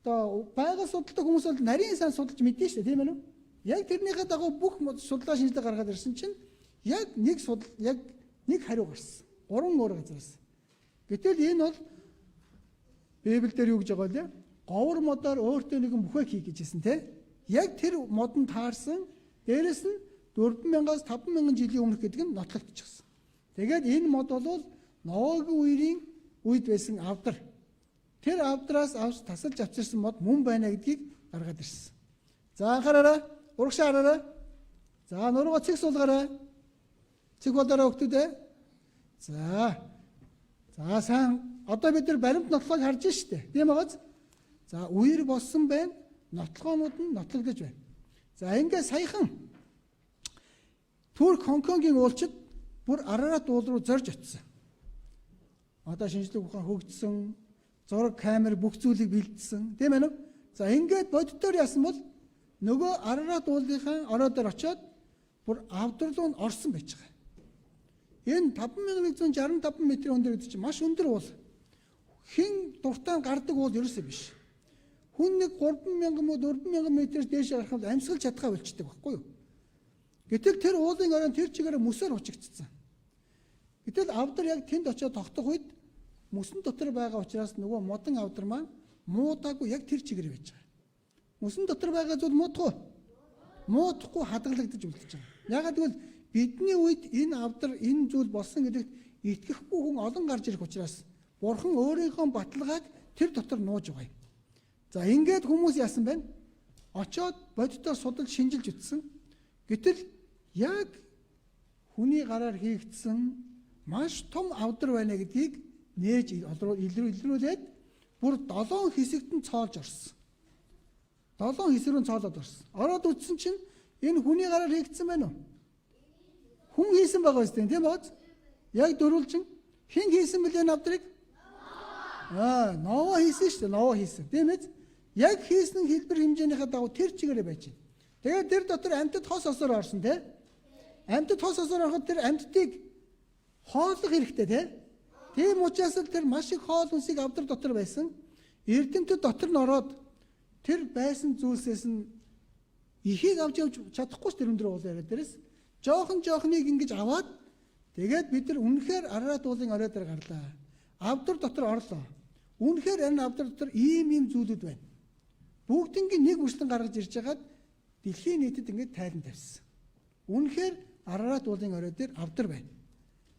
одоо байгаль судалдаг хүмүүс бол нарийн сан судалж мэднэ шүү дээ, тийм ээ үү? Яг тэрнийхээ дагуу бүх судлаа шинжилгээ гаргаад ирсэн чинь яг нэг хариу гарсан. 3 өөр газараас. Гэтэл энэ бол Библиэлд юу гэж байгаа вэ? Говор модоор өөртөө нэгэн бүхээг хий гэж хэлсэн тийм. Яг тэр модон таарсан. Дээрэс нь 4000-аас 5000 жилийн өмнөх гэдэг нь нотлогдчихсон. Тэгээд энэ мод бол Ноагийн үеийн үед байсан авдар. Тэр авдраас авч тасалж авчирсан мод мөн байна гэдгийг гаргаад ирсэн. За анхаараарай. Урагшаа хараарай. За нуруугаа цэг суулгаарай. Цэг болоорой хөлтүүдээ. За сайн. Одоо бид нар баримт нотлохыг харж штэ. Тийм байгааз. За үер болсон байна. Нотлохоонууд нь нотлогдож байна. За ингээ саяхан Турк Хонконгийн уулчид бүр Арарат уул руу зорж очсон. Одоо шинжлэх ухаан хөгжсөн, зураг, камер бүх зүйлийг бэлдсэн, тийм ээ. За ингээд боддоор яасан бол нөгөө Арарат уулынхаа ороо дээр очиод бүр авдар руу орсон байж байгаа. Энэ 5165 метрийн өндөр гэдэг чинь маш өндөр уул. Хин дуртай гардаг уул ерөөсөө биш. Хүн нэг 3000 муу 4000 метрээс дээш гарахад амьсгалж чадхаа болчдөг байхгүй юу? Гэтэл тэр уулын орон тэр чигээр мөсөөр хучигдсан. Гэтэл авдар яг тэнд очиод тогтох үед мөсөн дотор байгаа учраас нөгөө модон авдар маань муудаагүй яг тэр чигээр байж байгаа. Мөсөн дотор байгаа зүйл муудахгүй хадгалагдаж үлдэж байгаа. Ягаад гэвэл бидний үед энэ авдар энэ зүйл болсон гэдэгт итгэхгүй хүн олон гарч ирэх учраас Бурхан өөрийнхөө баталгааг тэр дотор нууж байгаа юм. За ингээд хүмүүс яасан бэ? Очоод бодитоор судалж шинжилж үзсэн. Гэтэл яг хүний гараар хийгдсэн маш том авдар байна гэдгийг нээж илрүүлээд бүр 7 хэсэгт нь цоолж орсон. 7 хэсэг рүү цоолоод орсон. Ороод үзсэн чинь энэ хүний гараар хийгдсэн байна уу? Хүн хийсэн байгаа үстэй тийм бооз. Яг дөрвөлжин хэн хийсэн бэлээ авдрыг? Ноо хийсэн шүү дээ. Ноо хийсэн. Тийм ээ. Яг хийсэн хэлбэр хэмжээнийхээ дагуу тэр чигээрээ байж байна. Тэгээд тэр дотор амьтад хос осоор орсон тийм. Амьтад хос осоор ороход тэр амьтдыг хооллох хэрэгтэй тийм. Тийм учраас тэр маш их хоол хүнсийг авдар дотор байсан. Эрдэмтэд дотор нь ороод тэр байсан зүйлсээс нь ихийг авч явж чадахгүй ч тэр өндөр уул яриад дээрээс жоохныг ингэж аваад тэгээд бид нар үнэхээр Арарат уулын орой дээр гарлаа. Авдар дотор орлоо. Үнэхээр энэ авдар дотор ийм зүйлүүд байна. Бүгднийг нэг үрслэн гаргаж ирж хагаад дэлхийн нийтэд ингэж тайлан тавьсан. Үнэхээр Арарат уулын орой дээр авдар байна.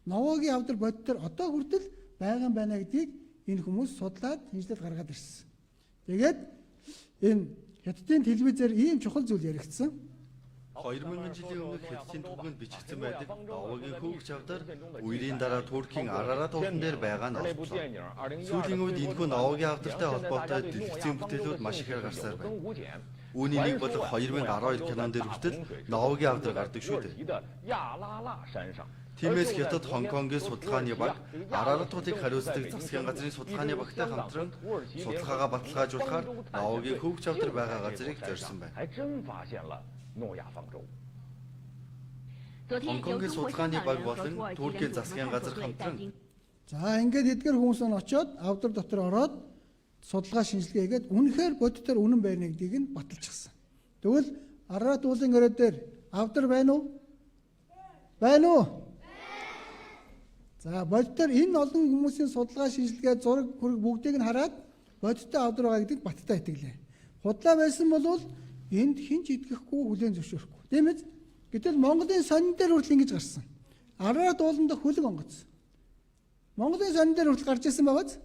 Новогийн авдар бодтор одоо хүртэл байна гэдгийг энэ хүмүүс судлаад шинжилээд гаргаад ирсэн. Тэгээд энэ Хятадын телевизээр ийм чухал зүйл яригдсан. 2000 жилийн өмнөх Хятадын түүхэнд бичигдсэн байдаг Новогийн хөвгч авдар үерийн дараа Туркийн Арарат уулан дээр байгаа нь олдлоо. Сүүлийн үед энэхүү Новогийн авдартай холбоотой дэлгэцийн бүтээлүүд маш ихээр гарсаар байна. Үүний нэг бол 2012 кинон дээр хүртэл Новогийн авдар гардаг шүү дээ. Тиймээс Хятад Хонконгийн судалгааны баг Арарат уулыг хариуцдаг засгийн газрын судалгааны багтай хамтран судалгаагаа баталгаажуулахаар Новогийн хөвгч авдар байгаа газрыг зорьсон байна. Хонконгийн судалгааны баг болон Туркийн засгийн газар хамтран За ингээд эдгээр хүмүүс нь очиод авдар дотор ороод судалгаа шинжилгээ хийгээд үнэхээр бодитоор үнэн байна гэдгийг нь баталчихсан. Тэгвэл Арарат уулын орой дээр авдар байна уу? Байна уу? За бодитоор энэ олон хүмүүсийн судалгаа шинжилгээ зураг хүрэг бүгдийг нь хараад бодиттой авдар байгаа гэдгийг баттай итгэлээ. Худлаа байсан бол энд хинч итгэхгүй хүлээн зөвшөөрөхгүй. Тийм ээ. Гэтэл Монголын сонин дээр хүртэл ингэж гарсан. Арарат ууланд хөлөг онгоц. Монголын сонин дээр хүртэл гарч ирсэн байгааз.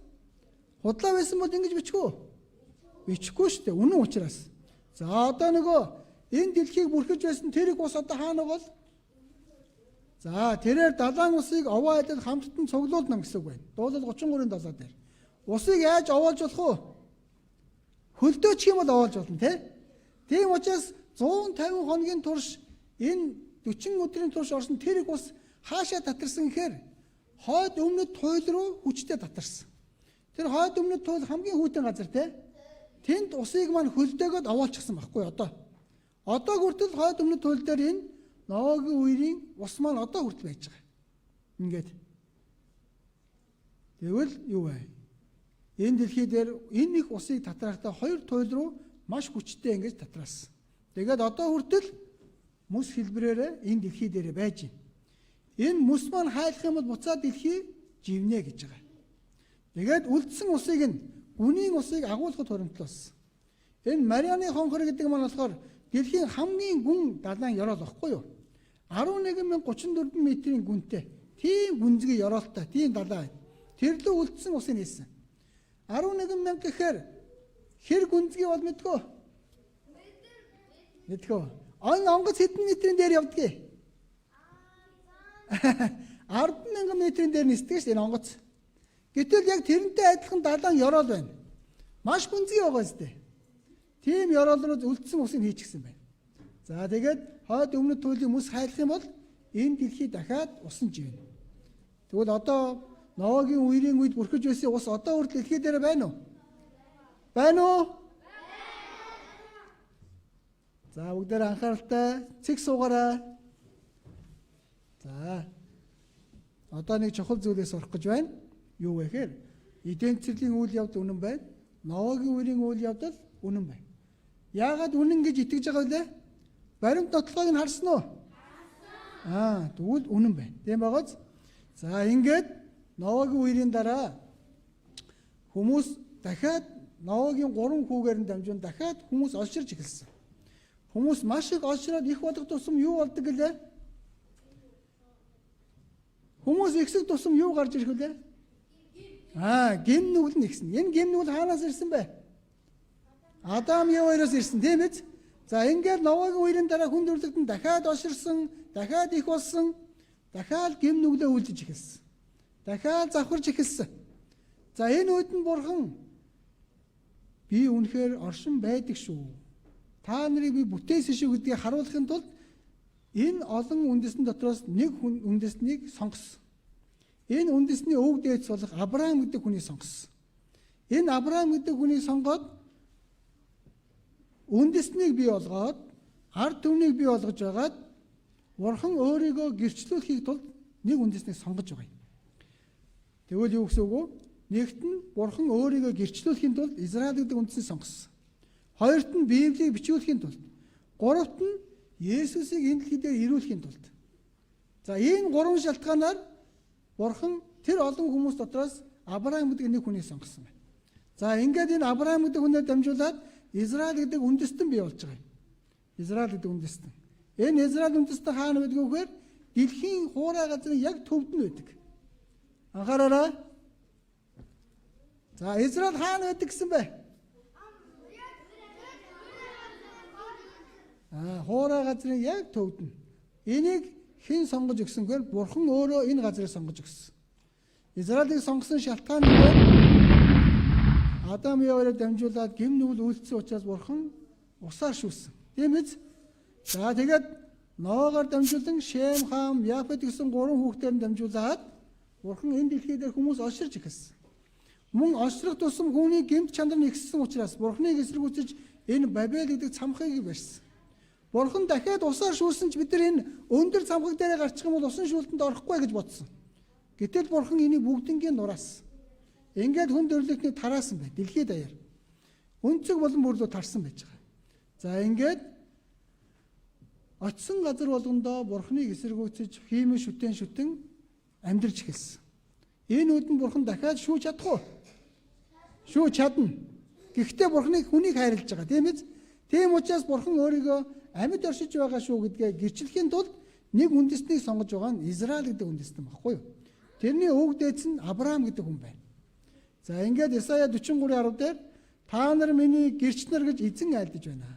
Худлаа байсан бол ингэж бичихгүй. Бичихгүй шүү дээ. Үнэн учраас. За одоо нөгөө энэ дэлхийг бүрхэж байсан тэрэг ус одоо хаана бол? За тэрээр далайн усыг овоо адил хамттан цуглуулна гэсэн үг байна. Дуулал 33-ын 7 дээр. Усыг яаж овоолж болох вэ? Хөлдөөчих юм бол овоолж болно, тий? Тийм учраас 150 хоногийн турш энэ 40 өдрийн турш орсон тэр их ус хаашаа татарсан гэхээр хойд өмнөд туйл руу хүчтэй татарсан. Тэр хойд өмнөд туйл хамгийн хүйтэн газар, тий? Тэнд усыг маань хөлдөөгөөд овоолчихсан байхгүй одоо. Одоо хүртэл хойд өмнөд туйл дээр энэ Ноагийн үерийн ус маань одоо хүртэл байж байгаа. Ингээд. Тэгвэл юу вэ? Энэ дэлхий дээр энэ их усыг татрахдаа 2 туйл руу маш хүчтэй ингэж татраасан. Тэгээд одоо хүртэл мөс хэлбрээрээ энэ дэлхий дээр байж байна. Энэ мөс маань хайлах юм бол буцаад дэлхий живнэ гэж байгаа. Тэгээд үлдсэн усыг нь гүнийн усыг агуулхад хуримтлуулсан. Энэ Марианы хонхор гэдэг маань болохоор дэлхийн хамгийн гүн далайн ёроол багхгүй юу? 11034 метрийн гүнтэй. Тийм гүнзгий ёроолтой, тийм далай. Тэр лөө үлдсэн усыг нээсэн. 11,000 гэхээр хэр гүнзгий бол мэдгүй. Мэдгүй. Онгоц хэдэн метрийн дээр явдгийг? 10,000 метрийн дээр нисдэг шүү дээ онгоц. Гэтэл яг тэрнтэй адилхан далайн ёроол байна. Маш гүнзгий байгаа зү. Тийм ёроол руу үлдсэн усыг хийчихсэн байна. За тэгээд хойд өмнөд туйлын мөс хайлах юм бол энэ дэлхий дахиад усан живнэ. Тэгвэл одоо Ноагийн үерийн үед бүрхэж байсан ус одоо хүртэл дэлхий дээр байна уу? Байна уу? За бүгдээр анхааралтай цэг суугаарай. За. Одоо нэг чухал зүйлээс орох гэж байна. Юу вэ гэхээр эдийн засгийн үйл явдал үнэн байна. Ноагийн үерийн үйл явдал үнэн байна. Яагаад үнэн гэж итгэж байгаа вэ? Баримт нотлогыг нь харсан уу? Тэгвэл үнэн байна. Тийм байгааз. За ингээд Ноагийн үерийн дараа хүмүүс дахиад Ноагийн 3 хүүгээр нь дамжуун дахиад хүмүүс олширч эхэлсэн. Хүмүүс маш их олшроод их болох тусам юу болдог гэлээ? Хүмүүс ихсэх тусам юу гарч ирэх вүлээ? Гим нүгэл нэгсэн. Энэ гим нүгэл хаанаас ирсэн бэ? Адам Евароос ирсэн, тийм ээ? За ингээд Ноагийн үерийн дараа хүн төрлөخت нь дахиад олширсан, дахиад их болсон, дахиад гим нүглээ үлдэж эхэлсэн. Дахиад завхарч эхэлсэн. За энэ үед нь бурхан би үнэхээр оршин байдаг шүү. Та нарыг би бүтээсэн шүү гэдгийг харуулахын тулд энэ олон үндэстэн дотроос нэг хүн үндэстнийг сонгосон. Энэ үндэстний өвөг дээдс болох Авраам гэдэг хүнийг сонгосон. Энэ Авраам гэдэг хүнийг сонгоод үндэстнийг бий болгоод ард түмнийг бий болгож байгаад бурхан өөрийгөө гэрчлүүлэхийг тулд нэг үндэстнийг сонгож байгаа юм. Тэгвэл юу гэсэн үг вэ? Нэгт нь бурхан өөрийгөө гэрчлүүлэхийн тулд Израиль гэдэг үндэстнийг сонгосон. Хоёрт нь Библийг бичүүлэхийн тулд. Гуравт нь Есүсийг энэ дэлхий дээр ирүүлэхийн тулд. За энэ 3 шалтгаанаар бурхан тэр олон хүмүүс дотроос Авраам гэдэг нэг хүнийг сонгосон байна. За ингээд энэ Авраам гэдэг хүнээр дамжуулаад Израиль гэдэг үндэстэн бий болж байгаа юм. Израиль гэдэг үндэстэн. Энэ Израиль үндэстэн хаана байдаг вэ гэхээр дэлхийн хуурай газрын яг төвд нь байдаг. Анхаараарай. За Израиль хаана байдаг гэсэн бэ? Хуурай газрын яг төвд нь. Энийг хэн сонгож өгсөн гэхээр бурхан өөрөө энэ газрыг сонгож өгсөн. Израилийг сонгосон шалтгаан нь Адам Еваыг дамжуулаад гим нүгэл үлдсэн учраас бурхан усаар шүүсэн. Тийм биз? За тэгээд Ноогоор дамжуулан Шем, Хам, Яфет гэсэн 3 хүүхдээр нь дамжуулаад бурхан энэ дэлхий дээр хүмүүс олширч эхэлсэн. Мөн олшрох тусам хүний гэмт чанар нь ихссэн учраас бурханыг эсэргүүцэж энэ Бабел гэдэг цамхыг барьсан. Бурхан дахиад усаар шүүсэн ч бид нар энэ өндөр цамхаг дээр гарчих юм бол усан шүүлтэнд орохгүй гэж бодсон. Гэтэл бурхан энийг бүгднийг нураасан. Ингээд хүн төрлөختний тараасан бай. Дэлхий даяар. Өнцөг болон бүрлөө тарсан байж байгаа. За ингээд очсон газар болгондоо бурханыг эсэргүүцэж хиймэн шүтэн амьдарч эхэлсэн. Энэ үдэн бурхан дахиад шүүж чадах уу? Шүүж чадна. Гэхдээ бурханыг хүнийг хайрлаж байгаа, тийм ээ? Тийм учраас бурхан өөрийгөө амьд оршиж байгаа шүү гэдгээ гэрчлэхийн тулд нэг үндэстнийг сонгож байгаа нь Израиль гэдэг үндэстэн баггүй юу? Тэрний өвөг дээдс нь Авраам гэдэг хүн байна. За ингээд Исая 43:10 дээр та нар миний гэрч нар гэж эзэн айлдаж байна.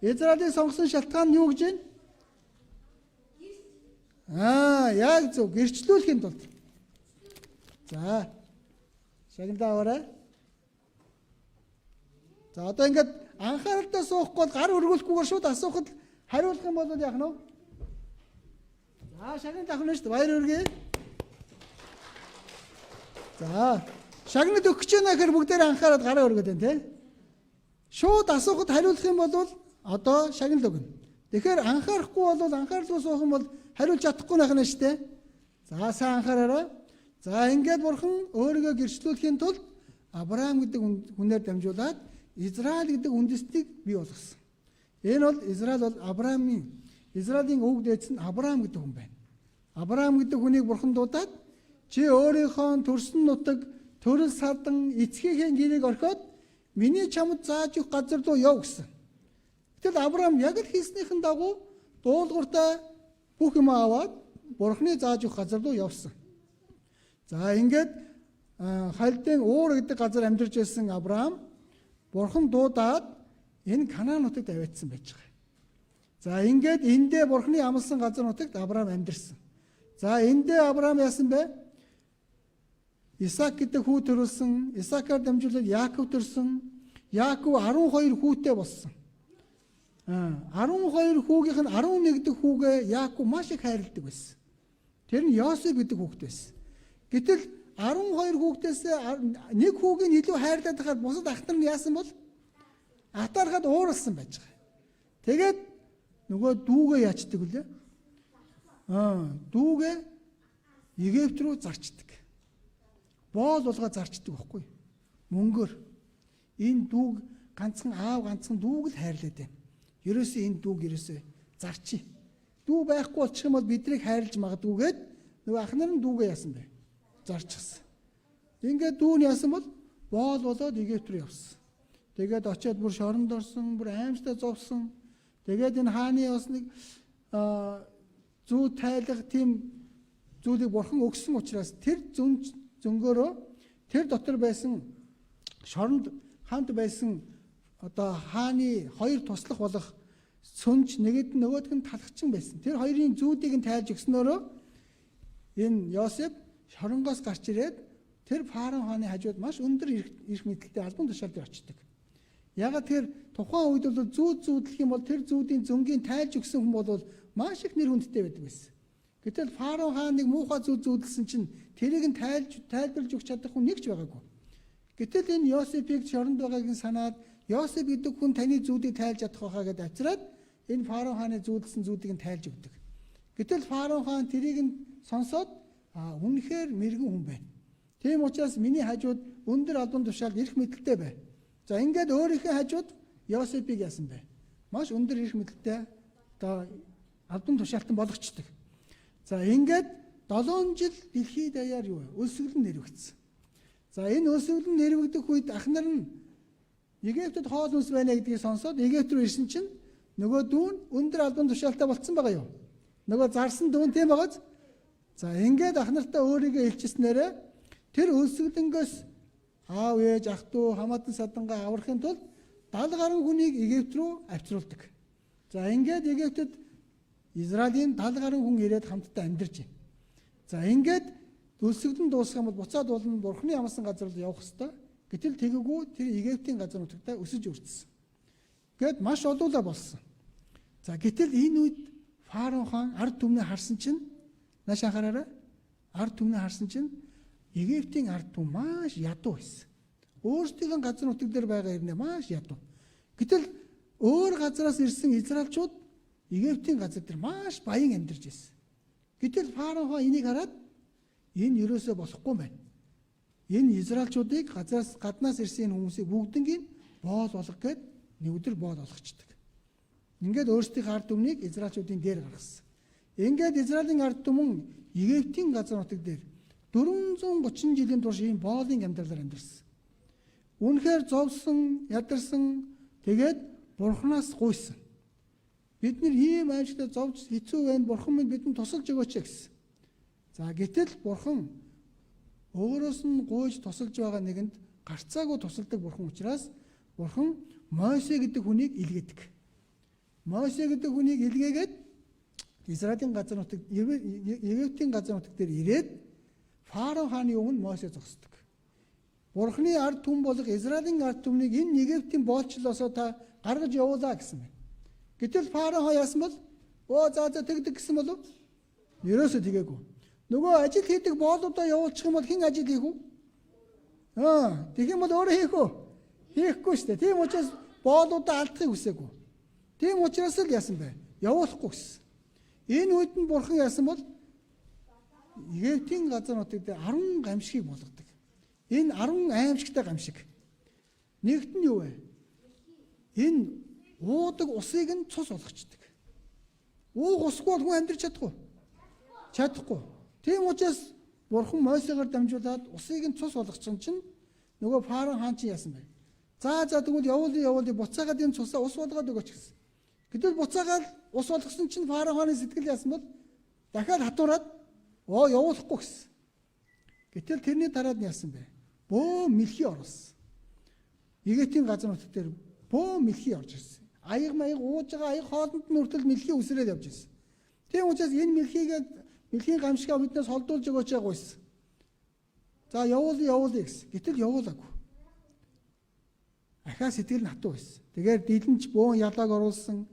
Израилийг сонгосон шалтгаан нь юу гэж байна? Яг зөв гэрчлүүлэхийн тулд. За. Шагналаа аваарай. За одоо ингээд анхааралтай суухгүй бол гар өргүүлэхгүйгээр шууд асуухад хариулах юм бол яах нь вэ? За шагнад авах нь шүү дээ. Баяр хүргэе. За шагнад өгч яана гэхээр бүгдээр анхаарал гараа өргөд байна тий. Шууд асуухад хариулах юм бол одоо шагнал өгнө. Тэгэхээр анхаарахгүй бол анхааралгүй суух юм бол хариулж чадахгүй байх нь шүү дээ. За сайн анхаараарай. За ингээд бурхан өөрийгөө гэрчлүүлэхийн тулд Авраам гэдэг хүнээр дамжуулаад Израиль гэдэг үндэстнийг бий болгосон. Энэ бол Израиль бол Израилийн өвөг дээдс нь Авраам гэдэг хүн байна. Авраам гэдэг хүнийг бурхан дуудаад чи өөрийнхөө төрсөн нутаг, төрөл сардан эцгийнхээ гэрийг орхиод миний чамд зааж өгөх газар руу яв гэсэн. Гэтэл Авраам яг л хийснийхэн дагуу дуулууртаа бүх юм аваад бурханы зааж өгөх газар руу явсан. За ингээд Халдын Уур гэдэг газар амьдарч байсан Авраам бурхан дуудаад энэ Канаан нутагт аваадсан байж байгаа. За ингээд эндээ бурханы амласан газар нутагт Авраам амьдарсан. За эндээ Авраам яасан бэ? Исаак гэдэг хүү төрүүлсэн. Исаакаар дамжуулаад Яаков төрсөн. Яаков 12 хүүтэй болсон. 12 хүүгийнх нь 11 дэх хүүгээ Яаков маш их хайрладаг байсан. Тэр нь Йосеф гэдэг хүүхэд байсан. Гэтэл 12 хүүхдээс нэг хүүг нь илүү хайрлаад байхад бусад ах нар нь яасан бол атаархад ууралсан байж байгаа. Тэгээд нөгөө дүүгээ яачдаг үлээ. Дүүгээ Египт рүү зарчдаг. Боол болгоо зарчдаг байхгүй. Мөнгөөр. Энэ дүүг ганцхан аав ганцхан дүүг л хайрлаад байна. Ерөөсөө энэ дүүг ерөөсөө зарчий. Дүү байхгүй болчих юм бол биднийг хайрлаж магадгүйгээд нөгөө ах нар нь дүүгээ яасан бэ? Зарчихсан. Ингээд дүү нь яасан бол боол болоод Египт рүү явсан. Тэгээд очиод бүр шоронд орсон, бүр аимштай зовсон. Тэгээд энэ хааны бас нэг зүү тайлах тийм зүйлийг бурхан өгсөн учраас тэр зөнгөөрөө тэр дотор байсан шоронд хамт байсан одоо хааны хоёр туслах болох сүнж нэгэд нөгөөдг нь талхчин байсан. Тэр хоёрын зүүдийг нь тайлж өгснөөрөө энэ Йосеф шоронгоос гарч ирээд тэр Фараон хааны хажууд маш өндөр эрх мэдэлтэй албан тушаалд очдог. Ягаад тэр тухайн үед бол зүүдлэх юм бол тэр зүүдийн зөнгийн тайлж өгсөн хүн бол маш их нэр хүндтэй байдаг байсан. Гэтэл Фараон хааныг муухай зүүдлсэн чинь тэрийг нь тайлбарлаж өгч чадах хүн нэг ч байгаагүй. Гэтэл энэ Йосефийг шоронд байгааг нь санаад Йосеф гэдэг хүн таны зүүдийг тайлж чадах байхаа гэдээ авчираад энэ Фараон хааны зүүдлсэн зүүдийг нь тайлж өгдөг. Гэтэл Фараон хаан тэрийг нь сонсоод үнэхээр мэрэгэн хүн байна. Тийм учраас миний хажууд өндөр албан тушаалд эрх мэдэлтэй бай. За ингээд өөрийнхөө хажууд Йосефийг яасан бэ? Маш өндөр эрх мэдэлтэй одоо албан тушаалтан болгочдөг. За ингээд 7 жил дэлхийд даяар юу вэ? Өсвөлн нэрвэгдсэн. За энэ өсвөлн нэрвэгдэх үед ах нар нь Египтэд хоол хүнс байна гэдгийг сонсоод Египт рүү ирсэн чинь нөгөө дүүн өндөр албан тушаалтай болцсон байгаа юу? Нөгөө зарсан дүүн тийм байгааз. За ингээд ах нартаа өөрийгөө илчилснээрээ тэр өсвөлнгөөс аав ээж ах トゥ хамаатан садангаа аврахын тулд 70 гаруй хүнийг Египт рүү авчруулдаг. За ингээд Египтэд Израилийн 70 гаруй хүн ирээд хамтдаа амьдарч байна. За ингээд өсвөлн дуусах юм бол буцаад болно бурхны амласан газар руу явах хэвээр. Гэтэл тэгэггүй тэр Египтийн газар нутагтаа өсөж үрдсэн. Гэт маш олуулаа болсон. За гэтэл энэ үед Фараон хаан ард түмнээ харсан чинь нааш анхаараарай. Ард түмнээ харсан чинь Египтийн ард түмэн маш ядуу байсан. Өөрсдийн газар нутаг дээр байгаа ирнэ маш ядуу. Гэтэл өөр газараас ирсэн израилчууд Египтийн газар дээр маш баян амьдарч байсан. Гэтэл Фараон хаан энийг хараад энэ ерөөсөө болохгүй байна. Энэ израилчуудыг гаднаас ирсэн хүмүүсийг бүгднийг боол болгох гээд нэг өдөр боол болгочдөг. Ингээд өөрсдийн ард түмнийг израилчуудын дээр гаргасан. Ингээд Израилийн ард түмэн Египтийн газар нутаг дээр 430 жилийн турш ийм боолын амьдралаар амьдарсан. Үнэхээр зовсон, ядарсан, тэгээд бурхнаас гуйсан. Бид нар ийм аимшигтай зовж хэцүү байна, бурхан минь бидэнд тусалж өгөөч гэсэн. За гэтэл бурхан өөрөөс нь гуйж тусалж байгаа нэгэнд гарцаагүй тусалдаг бурхан учраас бурхан Мосе гэдэг хүнийг илгээдэг. Мосе гэдэг хүнийг илгээгээд Израилийн газар нутаг, Египтийн газар нутаг дээр ирээд Фараон хааны өмнө Мосе зогсдог. Бурхны ард түмэн болох Израилийн ард түмнийг энэ Египтийн боолчлоосоо та гаргаж явуулаа гэсэн байна. Гэтэл фараон яасан бол за тэгдэг гэсэн болов? Ерөөсөө тэгээгүй. Нөгөө ажил хийдэг боолуудаа явуулчих юм бол хэн ажил хийх вэ? Тэгэх юм бол өөрөө хийх үү? Хийхгүй шүү дээ. Тийм учраас боолуудаа алдахыг хүсээгүй. Тийм учраас л яасан бэ? Явуулахгүй гэсэн. Энэ үед нь бурхан яасан бол Египтийн газар нутагт 10 гамшигыг болгодог. Энэ 10 аимшигтай гамшиг. Нэгт нь юу вэ? Энэ уудаг усыг нь цус болгочдөг. Уух усгүй бол хүн амьдрч чадахгүй. Тийм учраас бурхан Мосегаар дамжуулаад усыг нь цус болгочихсон чинь нөгөө фараон хаан чи яасан бэ? За тэгвэл явуулъя буцаагаад энэ цусаа ус болгоод өгөөч гэсэн. Гэтэл буцаагаад ус болгосон чинь фараон хааны сэтгэл яасан бол дахиад хатуураад явуулахгүй гэсэн. Гэтэл тэрний дараад нь яасан бэ? Бөө мэлхий оруулсан. Египтийн газар нутаг дээр бөө мэлхий орж ирсэн. Аяг ууж байгаа аяг хоолнд нь хүртэл мэлхий үсрээд явж ирсэн. Тийм учраас энэ мэлхийн гамшигаа биднээс холдуулж өгөөч байгүйсэн. За явуулъя гэсэн. Гэтэл явуулаагүй. Ахаа сэтгэл нь хатуу байсан. Тэгээд дилэнч бөөн ялааг оруулсан.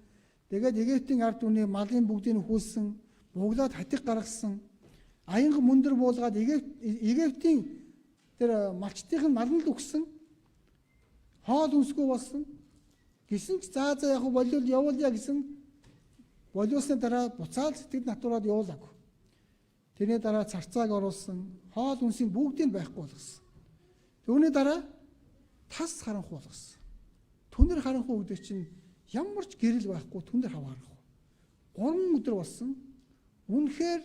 Тэгээд Египтийн ард түмний малын бүгдийг хүүлсэн, буглаад хатиг гаргасан. Аянга мөндөр буулгаад Египтийн тэр малчтын малн л өгсөн. Хоол үнсгүй болсон. Гэсэн ч за яг явуулъя гэсэн. Болиосны дараа буцаал сэтгэл натураад явуулаагүй. Тэрний дараа царцааг оруулсан, хоол үнсийн бүгдийг байхгүй болгосон. Түүний дараа тас харанхуй болгосон. Түнэр харанхуй гэдэг чинь ямар ч гэрэл байхгүй түнэр хаваарах. 3 өдөр болсон. Үнэхээр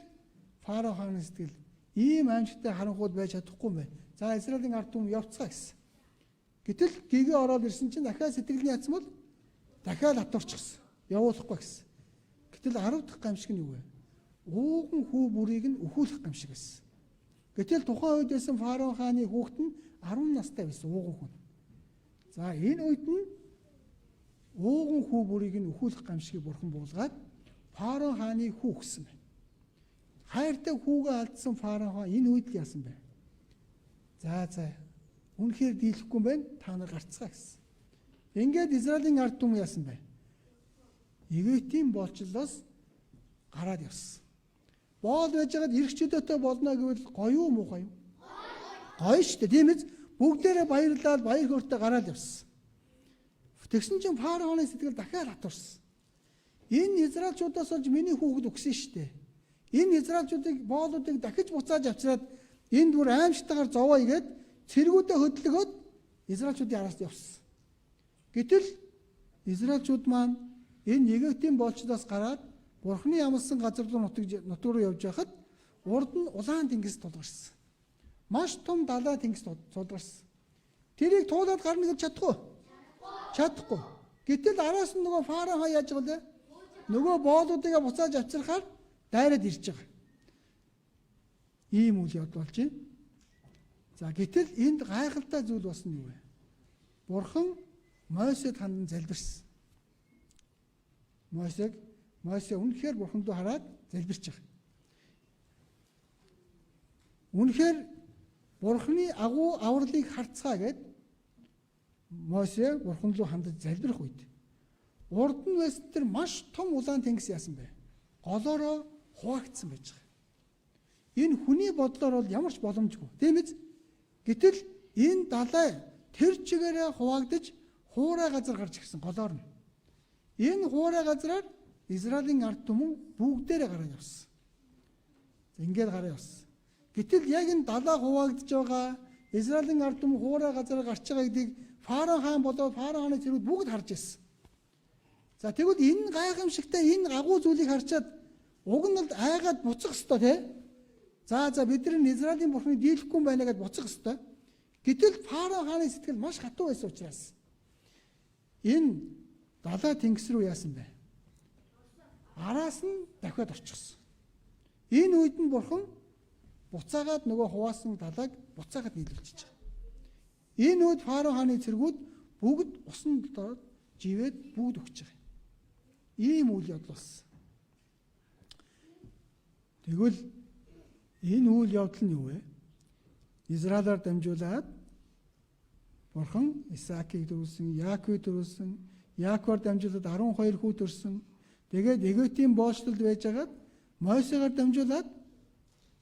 фараон хааны сэтгэл ийм аимшигтай харанхуйд байж чадахгүй юм байна. За Израилийн ард түмэн явцгаа гэсэн. Гэтэл гэгээ ороод ирсэн чинь дахиад сэтгэлний ятсан бол дахиад хатуурчихсан. Явуулахгүй гэсэн. Гэтэл 10 дахь гамшиг нь юу вэ? Ууган хүү бүрийг нь өхүүлэх гамшиг байсан. Гэтэл тухайн үед байсан фараон хааны хүүхэд нь 10 настай байсан ууган хүн. За энэ үед нь ууган хүү бүрийг нь өхүүлэх гамшигыг бурхан буулгаад фараон хааны хүү өгсөн байна. Хайртай хүүгээ алдсан фараон хаан энэ үед л яасан бэ? За үнэхээр дийлэхгүй юм байна. Та нар гарцгаа гэсэн. Ингээд Израилийн ард түмэн яасан бэ? Египтийн боолчлоос гараад явсан. Боол байж байгаад эрх чөлөөтэй болно гэвэл гоё юу муухай юу? Гоё шүү дээ. Тийм ээ. Бүгдээрээ баярлаад баяр хөөртэй гараад явсан. Тэгсэн чинь фараоны сэтгэл дахиад хатуурсан. Энэ израилчуудаас олж миний хүүхэд өгсөн шүү дээ. Энэ израилчуудыг боолуудыг дахиж буцааж авчираад энд бүр аимшигтайгаар зовоо игээд цэргүүдээ хөдөлгөөд израилчуудын араас явсан. Гэтэл израилчууд маань энэ Египтийн боолчлоос гараад Бурхны ямарсан газар нутаг руу явж байхад урд нь улаан тэнгис тулгарсан. Маш том далай тэнгис тулгарсан. Тэрийг туулаад гарна гэж чадахгүй. Гэтэл араас нь нөгөө фараон хаан яаж байгаа вэ? Нөгөө боолуудыг буцааж авчирхаар дайраад ирж байгаа. Ийм үйл явдал болж байна. За гэтэл энд гайхалтай зүйл болсон нь юу вэ? Бурхан Мосед хандан залбирсан. Мосе үнэхээр бурханд руу хараад залбирч байгаа. Үнэхээр бурханы агуу авралыг харцгаа гэд Мосе бурханд руу хандаж залбирх үед урд нь байсан тэр маш том улаан тэнгис яасан бэ? Голоороо хуваагдсан байж байгаа. Энэ хүний бодлоор бол ямар ч боломжгүй. Тийм биз? Гэтэл энэ далай тэр чигээрээ хуваагдаж хуурай газар гарч ирсэн голоор нь. Энэ хуурай газраар Израилийн ард түмэн бүгдээрээ гараад явсан. Ингээд гараад явсан. Гэтэл яг энэ далай хуваагдж байгаа Израилийн ард түмэн хуурай газараар гарч байгаа гэдгийг фараон хаан болоод фараон хааны зэрүүд бүгд харж ирсэн. За тэгвэл энэ гайхамшигтай энэ агуу зүйлийг харчаад уг нь л айгаад буцах ёстой тий. За бид нар Израилийн бурхныг дийлэхгүй юм байна гэж буцах ёстой. Гэтэл фараон хааны сэтгэл маш хатуу байсан учраас энэ далай тэнгис рүү яасан бэ? Араас нь дахиад орчихсон. Энэ үед нь бурхан буцаагаад нөгөө хуваасан далайг буцаагаад нийлүүлчихэж байгаа. Энэ үед фараон хааны цэргүүд бүгд усан дороод живээд бүгд өгч байгаа. Ийм үйл явдал болсон. Тэгвэл энэ үйл явдал нь юу вэ? Израилаар дамжуулаад Бурхан Исаакийг дөрвөлсөн, Яаковыг дөрвөлсөн, Яаковаар дамжуулаад 12 хүү төрсөн. Тэгээд Египтийн боолчлолд байжгаад Мойсегаар дамжуулаад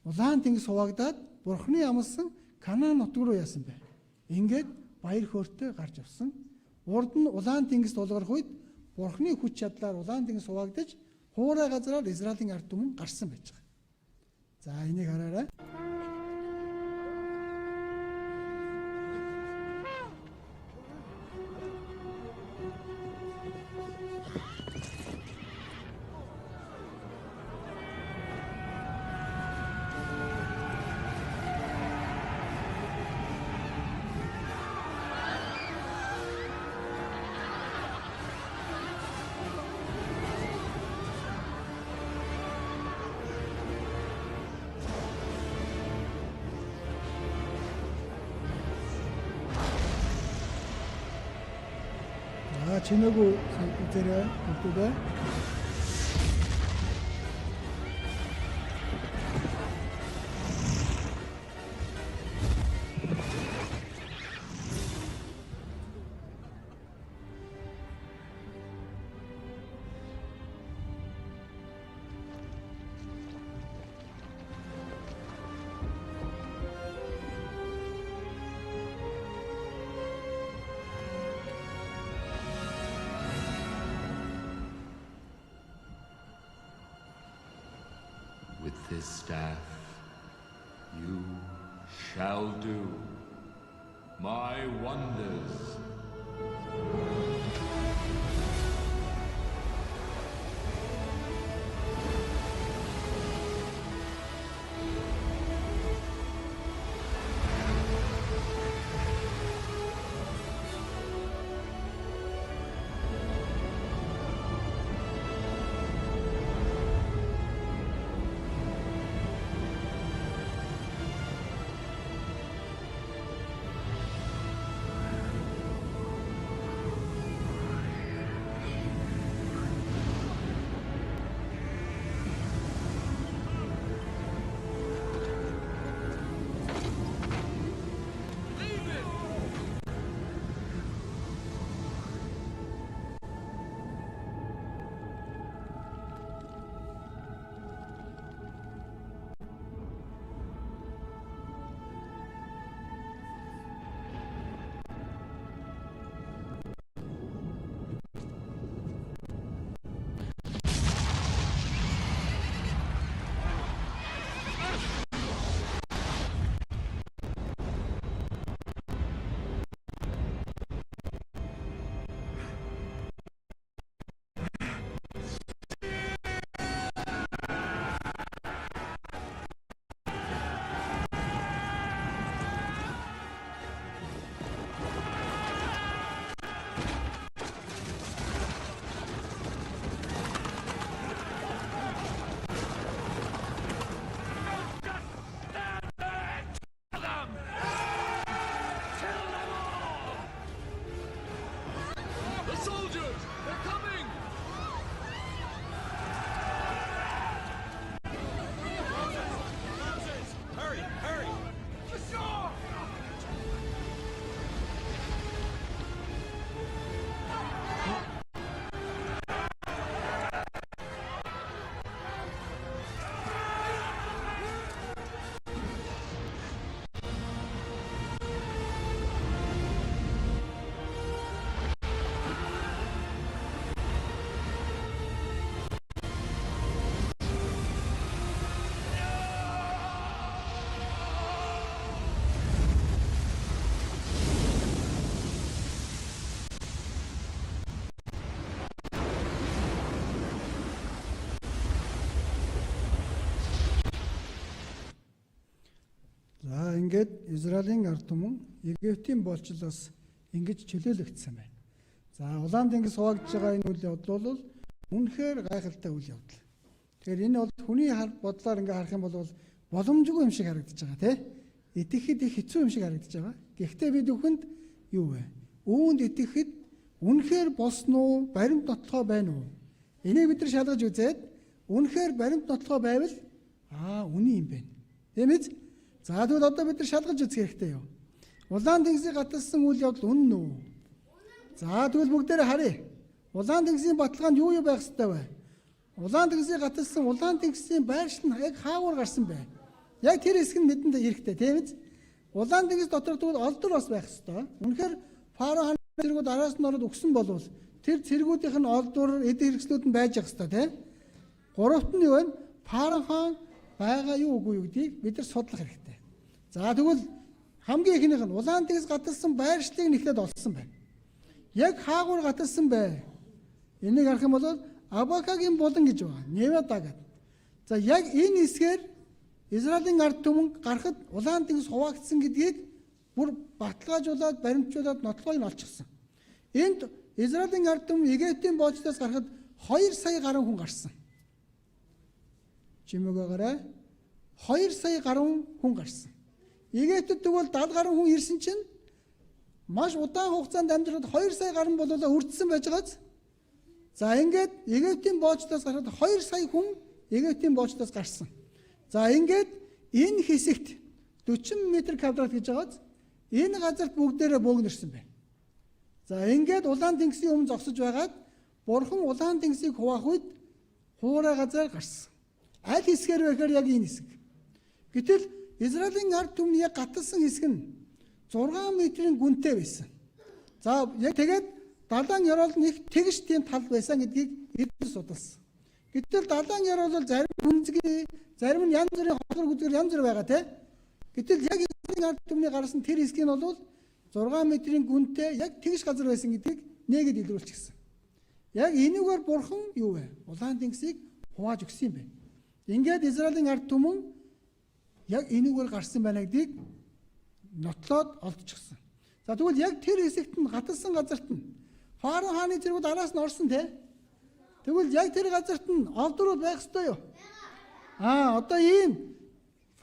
улаан тэнгис хуваагдаад Бурханы амласан Канаан нутг руу яасан бэ? Ингээд баяр хөөртэй гарч авсан. Урд нь улаан тэнгист тулгарх үед Бурханы хүч чадлаар улаан тэнгис хуваагдаж хуурай газраар Израилийн ард түмэн гарсан байж байгаа. За энийг хараарай. 진하고 이제라 어떠다? With this staff, you shall do my wonders. Ингээд Израилийн ард түмэн Египтийн болчлоос ингэж чөлөөлөгдсөн байна. За улаан тэнгис хуваагдж байгаа энэ үйл явдал бол үнэхээр гайхалтай үйл явдал. Тэгэхээр энэ бол хүний бодлоор ингээ харах юм бол боломжгүй юм шиг харагдаж байгаа тийм. Итгэхэд их хэцүү юм шиг харагдаж байгаа. Гэхдээ бид бүхэнд юу вэ? Үүнд итгэхэд үнэхээр болсон уу? Баримт нотлохоо байна уу? Энийг бид нар шалгаж үзээд үнэхээр баримт нотлохоо байвал үнэн юм байна. Тийм ээ? За тэгвэл одоо бид нар шалгаж үзэх хэрэгтэй юу? Улаан тэнгисийг гаталсан үйл явдал үнэн үү? За тэгвэл бүгдээрээ харъя. Улаан тэнгисийн баталгаанд юу юу байх ёстой вэ? Улаан тэнгисийг гаталсан улаан тэнгисийн байршил нь яг хаагуур гарсан бай. Яг тэр хэсэг нь мэдэндээ хэрэгтэй тийм биз? Улаан тэнгис дотор тэгвэл олдор бас байх ёстой. Үнэхээр фарао хааны цэргүүд араас нь ороод өгсөн болвол тэр цэргүүдийнх нь олдор эдийн хэрэгслүүд нь байж явах ёстой тийм. Гуравт нь юу вэ? Фарао хаан байгаа юу үгүй юу гэдгийг бид нар судлах хэрэгтэй. За тэгвэл хамгийн ихнийх нь улаан тэнгис гаталсан байршлыг нэхлээд олсон байна. Яг хаагуур гаталсан бай. Энийг харах юм бол Абакагийн булан гэж байгаа. Невада гэдэг. За яг энэ хэсгээр Израилийн ард түмэн гарахад улаан тэнгис хуваагдсан гэдгийг бүр баталгаажуулаад баримтжуулаад нотлогыг нь олчихсан. Энд Израилийн ард түмэн Египтийн боожтоос гарахад 2 сая гаруй хүн гарсан. Чимээгээрээ 2 сая гаруй хүн гарсан. Египтэд тэгвэл 70 гаруй хүн ирсэн чинь маш удаан хугацаанд амьдраад 2 сая гаруй бололоо үрдсэн байж байгааз. За ингээд Египтийн боожтоос гарахад 2 сая хүн Египтийн боожтоос гарсан. За ингээд энэ хэсэгт 40 м квадрат гэж байгааз энэ газарт бүгдээрээ бөөгнөрсөн байна. За ингээд улаан тэнгисийн өмнө зогсож байгаад бурхан улаан тэнгисийг хуваах үед хуурай газар гарсан. Аль хэсгээр вэ гэхээр яг энэ хэсэг. Гэтэл Израилийн ард түмний яг гаталсан хэсэг нь 6 м-ийн гүнтэй байсан. За яг тэгээд далайн ёроол нь их тэгш тийм тал байсан гэдгийг эдгээр судалсан. Гэтэл далайн ёроол бол зарим хүнзгий, зарим нь янз бүрийн хоолгор гүзгэр янз бүр байгаа тийм. Гэтэл яг Израилийн ард түмний гарсан тэр хэсгийг нь бол 6 м-ийн гүнтэй яг тэгш газар байсан гэдгийг нэгэд илрүүлчихсэн. Яг энэгээр бурхан юу вэ? Улаан тэнгисийг хувааж өгсөн юм байна. Ингээд Израилийн ард түмэн яг энэгээр гарсан байна гэдгийг нотлоод олдчихсан. За тэгвэл яг тэр хэсэгт нь гаталсан газарт нь фарао хааны цэргүүд араас нь орсон те. Тэгвэл яг тэр газарт нь олдрууд байх ёстой юу? Одоо ийм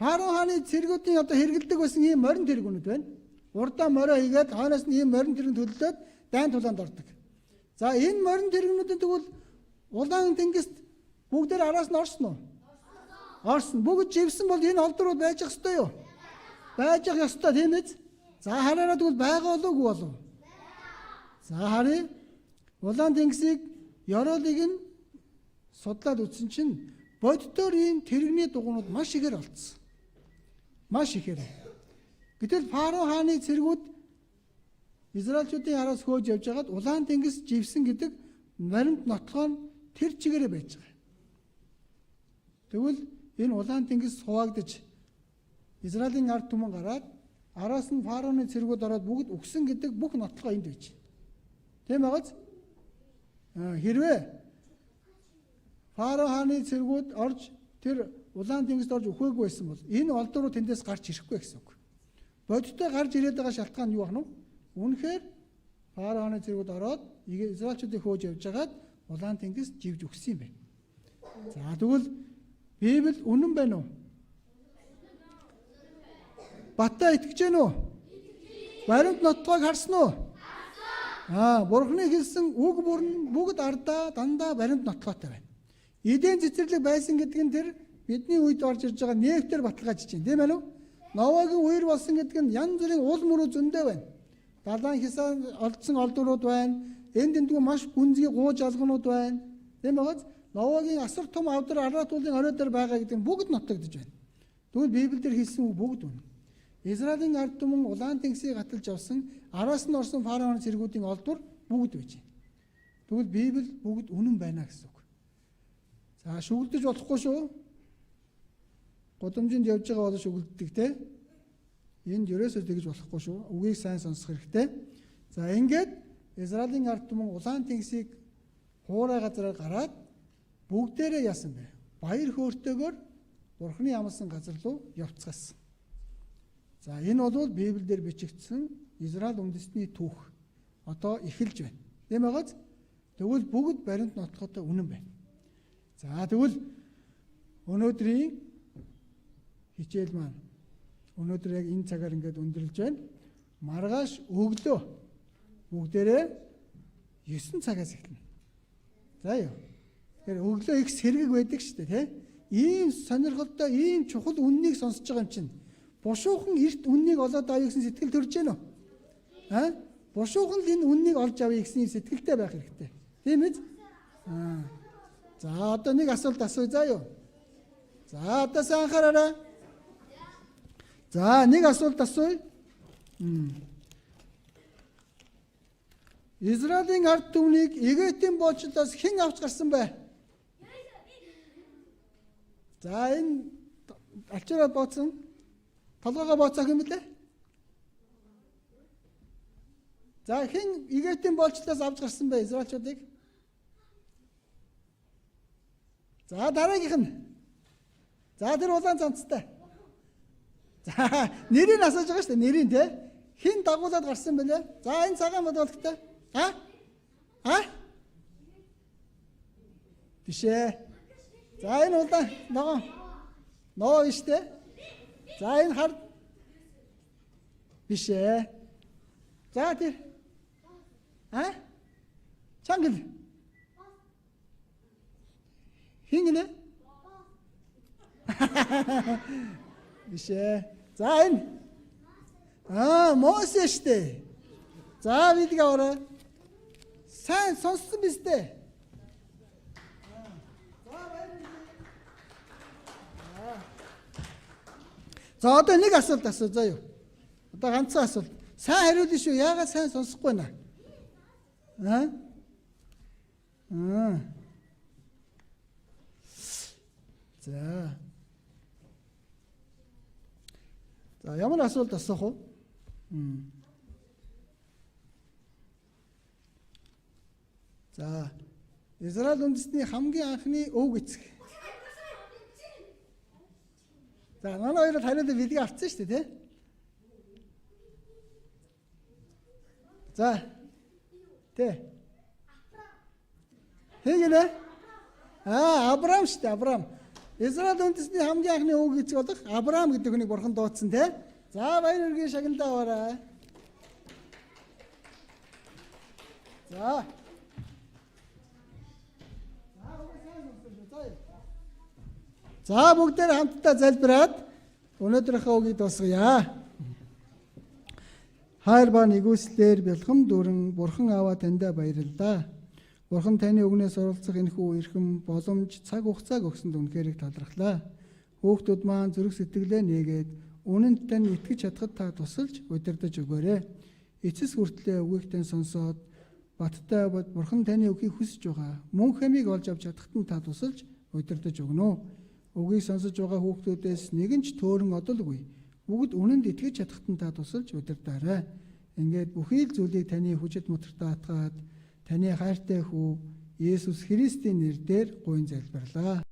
фарао хааны цэргүүдийн одоо хэрэгэлдэг байсан ийм морин тэргүүнүүд байна. Урдаа морио хийгээд хойноос нь ийм морин тэрэг төлөлдөөд дайн тулаанд ордог. За энэ морин тэргүүнүүдийн тэгвэл улаан тэнгист бүгдээр араас нь орсон уу? Орсон. Бүгд живсэн бол энэ олдрууд байж ёстой юу? Байж ёстой тийм ээ. За хараараа тэгвэл байгаа болоогүй болов. За харъя. Улаан тэнгисийг ёроолыг нь судлаад үзсэн чинь боддоор ийм тэрэгний дугуйнууд маш ихээр олдсон. Маш ихээр. Гэтэл фарао хааны цэргүүд Израильчүүдийн араас хөөж явж байгаад улаан тэнгис живсэн гэдэг баримт нотлогоо нь тэр чигээрээ байж байгаа. Тэгвэл энэ улаан тэнгис хуваагдаж Израилийн ард түмэн гараад араас нь фараоны цэргүүд ороод бүгд өгсөн гэдэг бүх нотлогоо энд байж. Тийм байгааз? Хэрвээ фарао хааны цэргүүд орж тэр улаан тэнгист орж өгөөгүй байсан бол энэ олдруу тэндээс гарч ирэхгүй гэсэн үг. Бодиттой гарч ирээд байгаа шалтгаан юу ах нь? Үнэхээр фарао хааны цэргүүд ороод Израильчүүдийг хөөж явж байгаад улаан тэнгис живж өгсөн юм байна. За тэгвэл Библи үнэн байна уу? Баттай итгэж гэнэ үү? Баримт нотлогыг харсан уу? Бурхны хэлсэн үг бүрэн бүгд ардаа дандаа баримт нотлоготой байна. Эдийн цэцэрлэг байсан гэдэг нь тэр бидний үед орж ирж байгаа нефтээр баталгаажж байна. Тийм ээ үү? Новагийн үер болсон гэдэг нь янз бүрийн уул мөрөө зөндөө байна. Далайн хисaan олдсон олдурууд байна. Энд дэндүү маш гүнзгий гууж алганууд байна. Тийм байгааз Новагийн асар том авдар араат уулын орой дээр байгаа гэдэг нь бүгд нотогдож байна. Тэгвэл Библиэлд хэлсэн үг бүгд үнэ. Израилийн ард түмэн улаан тэнгисийг гаталж явсан араас нь орсон фараоны цэргүүдийн олдур бүгд байж байна. Тэгвэл Библи бүгд үнэн байна гэсэн үг. За шүглдэж болохгүй шүү. Гудамжинд явж байгаа бол шүглддэг те. Энд ерөөсөө тэгж болохгүй шүү. Үгийг сайн сонсох хэрэгтэй. За ингээд Израилийн ард түмэн улаан тэнгисийг хуурай газараар гараад бүгдээрээ яасан бэ? Баяр хөөртэйгээр Бурхны ямарсан газар руу явцгаасан. За энэ бол Библиэлд бичигдсэн Израиль үндэстний түүх. Одоо эхэлж байна. Тийм байгааз? Тэгвэл бүгд баримт нотлоготой үнэн байна. За тэгвэл өнөөдрийн хичээл маань өнөөдөр яг энэ цагаар ингээд өндөрлж байна. Маргааш өглөө бүгдээрээ 9 цагаас эхэлнэ. За юу. Тэгэхээр өглөө их сэргэг байдаг шүү дээ, тийм? Ийм сонирхолтой, ийм чухал үннийг сонсож байгаа юм чинь бушуухан эрт үннийг олоод авъя гэсэн сэтгэл төрж гэнэ үү? Бушуухан л энэ үннийг олж авъя гэсэн сэтгэлтэй байх хэрэгтэй. Тийм ээ? За одоо нэг асуулт асууя заа юу? За одоо сайн анхаараарай. За нэг асуулт асууя. Израилийн ард түмнийг Египтийн боолчлоос хэн авч гарсан бэ? За энэ алчаараа бооцсон. Толгоогоо бооцоох юм лээ. За хэн Египтийн боолчлоос авч гарсан бэ израильчуудыг? За дараагийнх нь. За тэр улаан цанцтай. За нэрийг асууж байгаа шүү дээ. Нэрийг те. Хэн дагуулад гарсан бэлээ? За энэ цагаан бодолтой. Биш ээ. За энэ улаан ноо биш те. За энэ хар биш ээ. За тэр чангал хин нэ? Биш ээ. За энэ Мосе штэ. За видео аваарай. Сайн сонссон биз дээ. За одоо нэг асуулт асуу заа юу. Одоо ганцхан асуулт. Сайн хариулна шүү. Яагаад сайн сонсохгүй наа? За. За ямар асуулт асуух вэ? За. Израиль үндэстний хамгийн анхны өв эцэг. За манай хоёроо хариулт видео авчихсан шүү дээ, тий? За. Тий. Хэгнэ? Авраам шүү дээ, Авраам. Израиль үндэстний хамгийн анхны өв эцэг болох Авраам гэдэг хүнийг бурхан дуудсан, тий? За баяр үргийн шагналаа аваарай. За. За бүгдээр хамтдаа залбираад өнөөдрийнхөө үгийг дуусгая. Хайр ба нэгүслэр бэлхэм дүрэн бурхан аваа таньда баярлалаа. Бурхан таны үгнээс оролцох энэхүү эрхэм боломж цаг хугацааг өгсөнд үнэхээр их талархлаа. Хүүхдүүд маань зүрх сэтгэлээ нээгээд үнэнд тань итгэж чадхад та тусалж удирдах өгөөрэй. Эцэс хүртлээр үгийг тань сонсоод баттай бурхан таны үгийг хүсэж байгаа. Мөн хамиг олж авч чадхад нь та тусалж удирдах өгнө. Үгийг сонсож байгаа хүүхдүүдээс нэгэн ч төөрөн одолгүй. Бүгд үнэнд итгэж чадхад нь та тусалж удирдаарай. Ингээд бүхий л зүйлийг таны хүчит мутартаа атгаад таны хайртай хүү Есүс Христийн нэрээр гуйн залбирлаа.